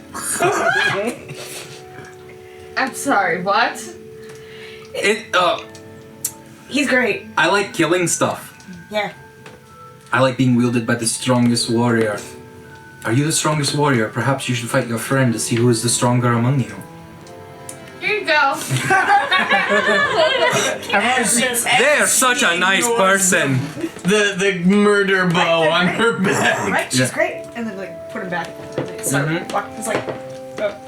I'm sorry, what? He's great. I like killing stuff. Yeah. I like being wielded by the strongest warrior. Are you the strongest warrior? Perhaps you should fight your friend to see who is the stronger among you. Here you go. They're such a nice person. The murder bow on her back. Right? She's Yeah. great. And then, like, put him back. So, Mhm. it's like,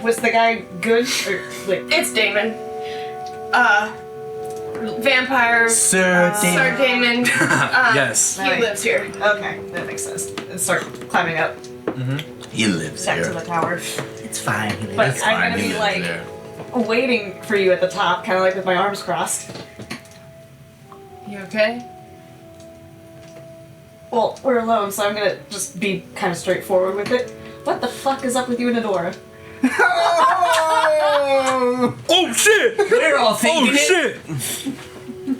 was the guy good? Or, like, It's Damon. Vampire. Sir Sir Damon. Yes. He lives here. okay, that makes sense. And start climbing up He lives back to there. the tower. It's fine. He But lives I'm fine. gonna He be lives like- there. Waiting for you at the top, kind of like with my arms crossed. You okay? Well, we're alone, so I'm gonna just be kind of straightforward with it. What the fuck is up with you and Adora? Oh shit! We're all Oh thinking it. shit!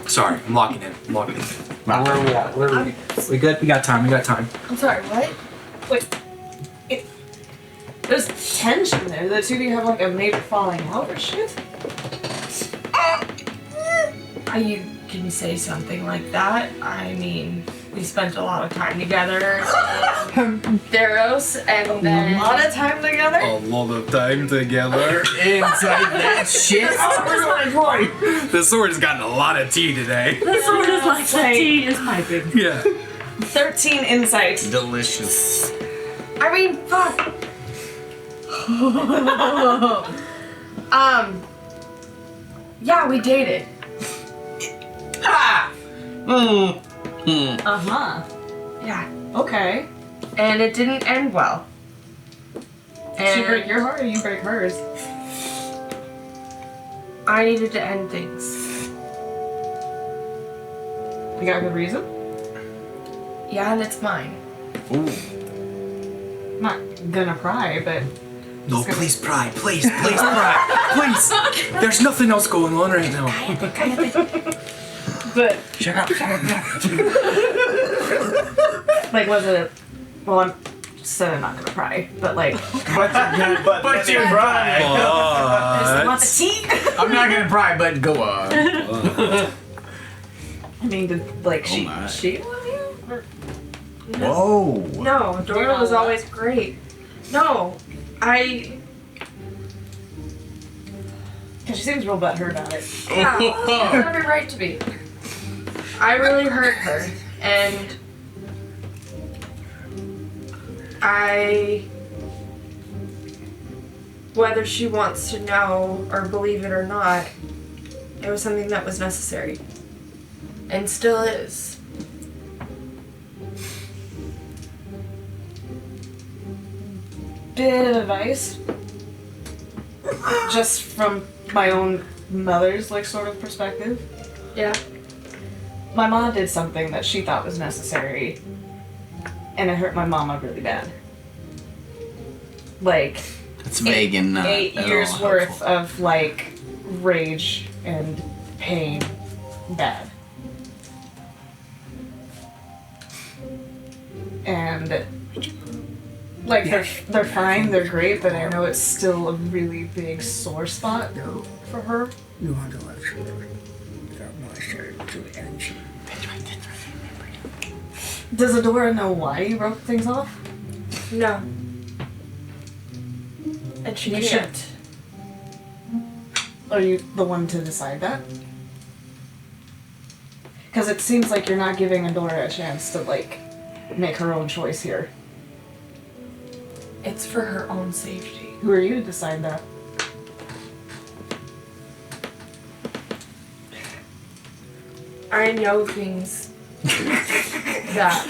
Sorry, I'm locking in. Where are we at? Where are we? We good? We got time. I'm sorry, what? Wait, there's tension there. The two of you have like a major falling out or shit? Can you say something like that? I mean, we spent a lot of time together in Theros, and then A lot of time together? A lot of time together. Inside that shit. The sword has gotten a lot of tea today. The sword is like the Say- tea is piping. Yeah. 13 insight. Delicious. I mean, fuck. Yeah, we dated. Uh-huh. Yeah, Okay. and it didn't end well. Did she And break your heart or you break hers? I needed to end things. You got a good reason? Yeah, and it's mine. Ooh. I'm not gonna pry, but No, please pry. Please pry. Please. There's nothing else going on right now. but Shut up. like was it well I'm said I'm not gonna pry, but like But you pry. I want the But tea. I'm not gonna pry, but go on. I mean did like she my. she love you? Or Whoa. No, Dora was always great. No, Cause she seems real butthurt about it. yeah, you have every right to be. I really hurt her, and whether she wants to know or believe it or not, it was something that was necessary. And still is. Bit of advice. Just from my own mother's like sort of perspective. Yeah. My mom did something that she thought was necessary, and it hurt my mama really bad. Like, It's vague and not 8 at years all worth helpful. of, like, rage and pain. Bad. And, like, they're fine, they're great, but I know it's still a really big sore spot No, for her. you want to watch it. Without moisture to the energy. Does Adora know why you broke things off? No. And she You can't. Are you the one to decide that? Because it seems like you're not giving Adora a chance to, like, make her own choice here. It's for her own safety. Who are you to decide that? I know things that.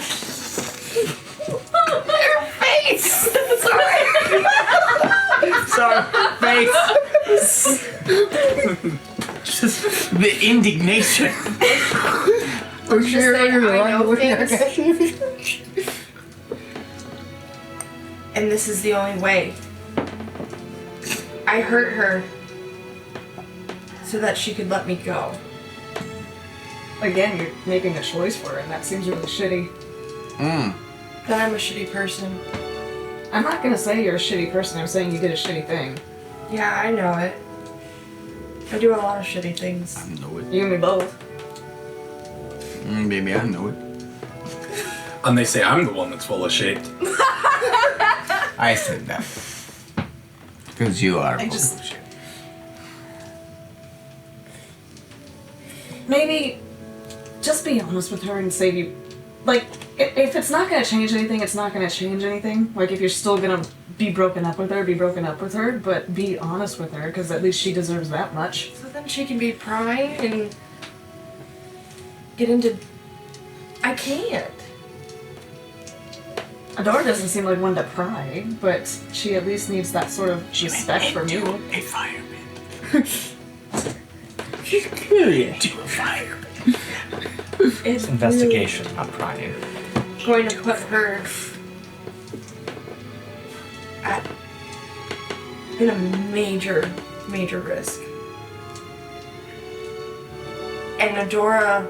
Your face! Sorry, face! Just the indignation. Oh, sure, saying, you're I the know one things. And this is the only way. I hurt her so that she could let me go. Again, you're making a choice for her, and that seems really shitty. That I'm a shitty person. I'm not gonna say you're a shitty person, I'm saying you did a shitty thing. Yeah, I know it. I do a lot of shitty things. I know it. You and me both. Baby, I know it. And they say I'm the one that's full of shit. I said that. Because you are. I full just- of shit. Maybe just be honest with her and say you, like, if it's not gonna change anything, it's not gonna change anything. Like, if you're still gonna be broken up with her, be broken up with her, but be honest with her, because at least she deserves that much. So then she can be prying and get into. I can't. Adora doesn't seem like one to pry, but she at least needs that sort of respect from you. A fireman. She's curious. To a fireman. It's Investigation, not prying. really going to put her at in a major risk. And Adora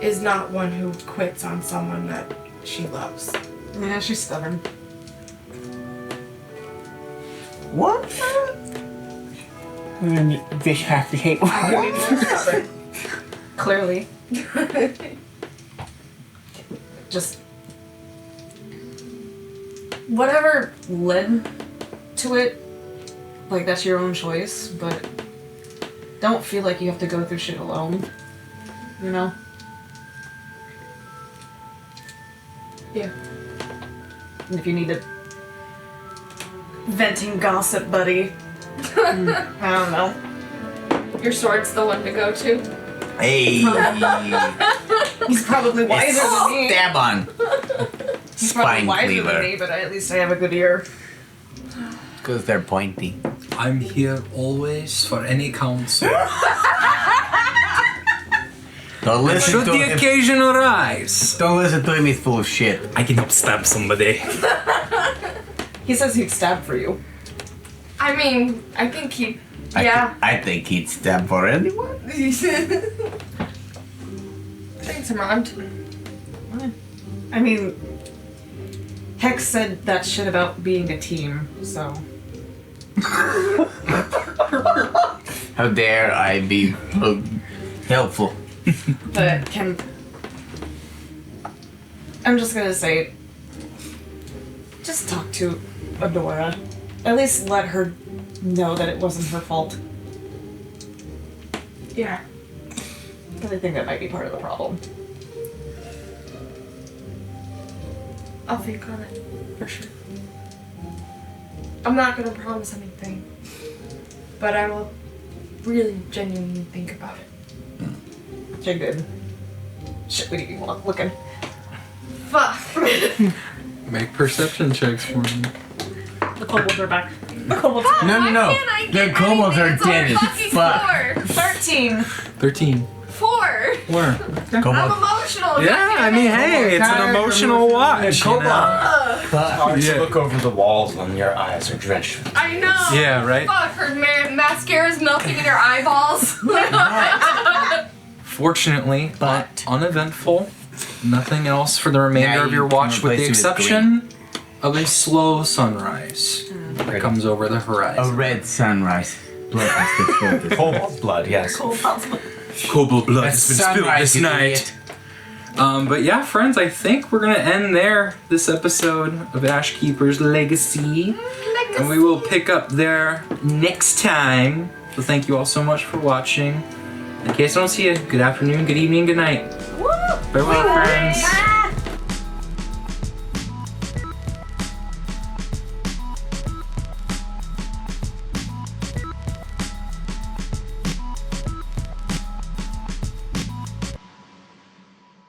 is not one who quits on someone that she loves. Yeah, she's stubborn. What? And this has to take one. Clearly. Just whatever led to it, like, that's your own choice, but don't feel like you have to go through shit alone. You know? Yeah. And if you need a venting gossip buddy, I don't know. Your sword's the one to go to. Hey. He's probably wiser than me. Stab on. He's probably Spine wiser than cleaver. me, but at least I have a good ear. Because they're pointy. I'm here always for any counsel. Don't listen Should to the him. occasion arise, Don't listen to him, he's full of shit. I can help stab somebody. He says he'd stab for you. I mean, I think he. I Yeah. I think he'd stab for anyone. Thanks, Armand. I mean, Hex said that shit about being a team, so. How dare I be helpful? But I'm just gonna say, just talk to Adora. At least let her know that it wasn't her fault. Yeah. Because I think that might be part of the problem. I'll think on it. For sure. I'm not gonna promise anything. But I will really genuinely think about it. Okay, good. Shit, we need to be looking. Fuck. Make perception checks for me. The kobolds are back. No. The kobolds are dead as fuck. 13. 13. 4. Where? I'm emotional. Yeah, I mean, hey, it's an emotional watch. You know? It's hard Yeah. to look over the walls when your eyes are drenched. I know. Yeah, right? Fuck, her mascara's melting in her eyeballs. Fortunately, But- uneventful. Nothing else for the remainder Now of your you can watch, with replace the it with exception of a slow sunrise that comes over the A horizon. red sunrise. Blood has been spilled this Kobold blood, yes. Kobold blood That's sunrise, you idiot. But yeah, friends, I think we're gonna end there this episode of Ashkeeper's Legacy. And we will pick up there next time. So thank you all so much for watching. In case I don't see you, good afternoon, good evening, good night. Farewell, friends.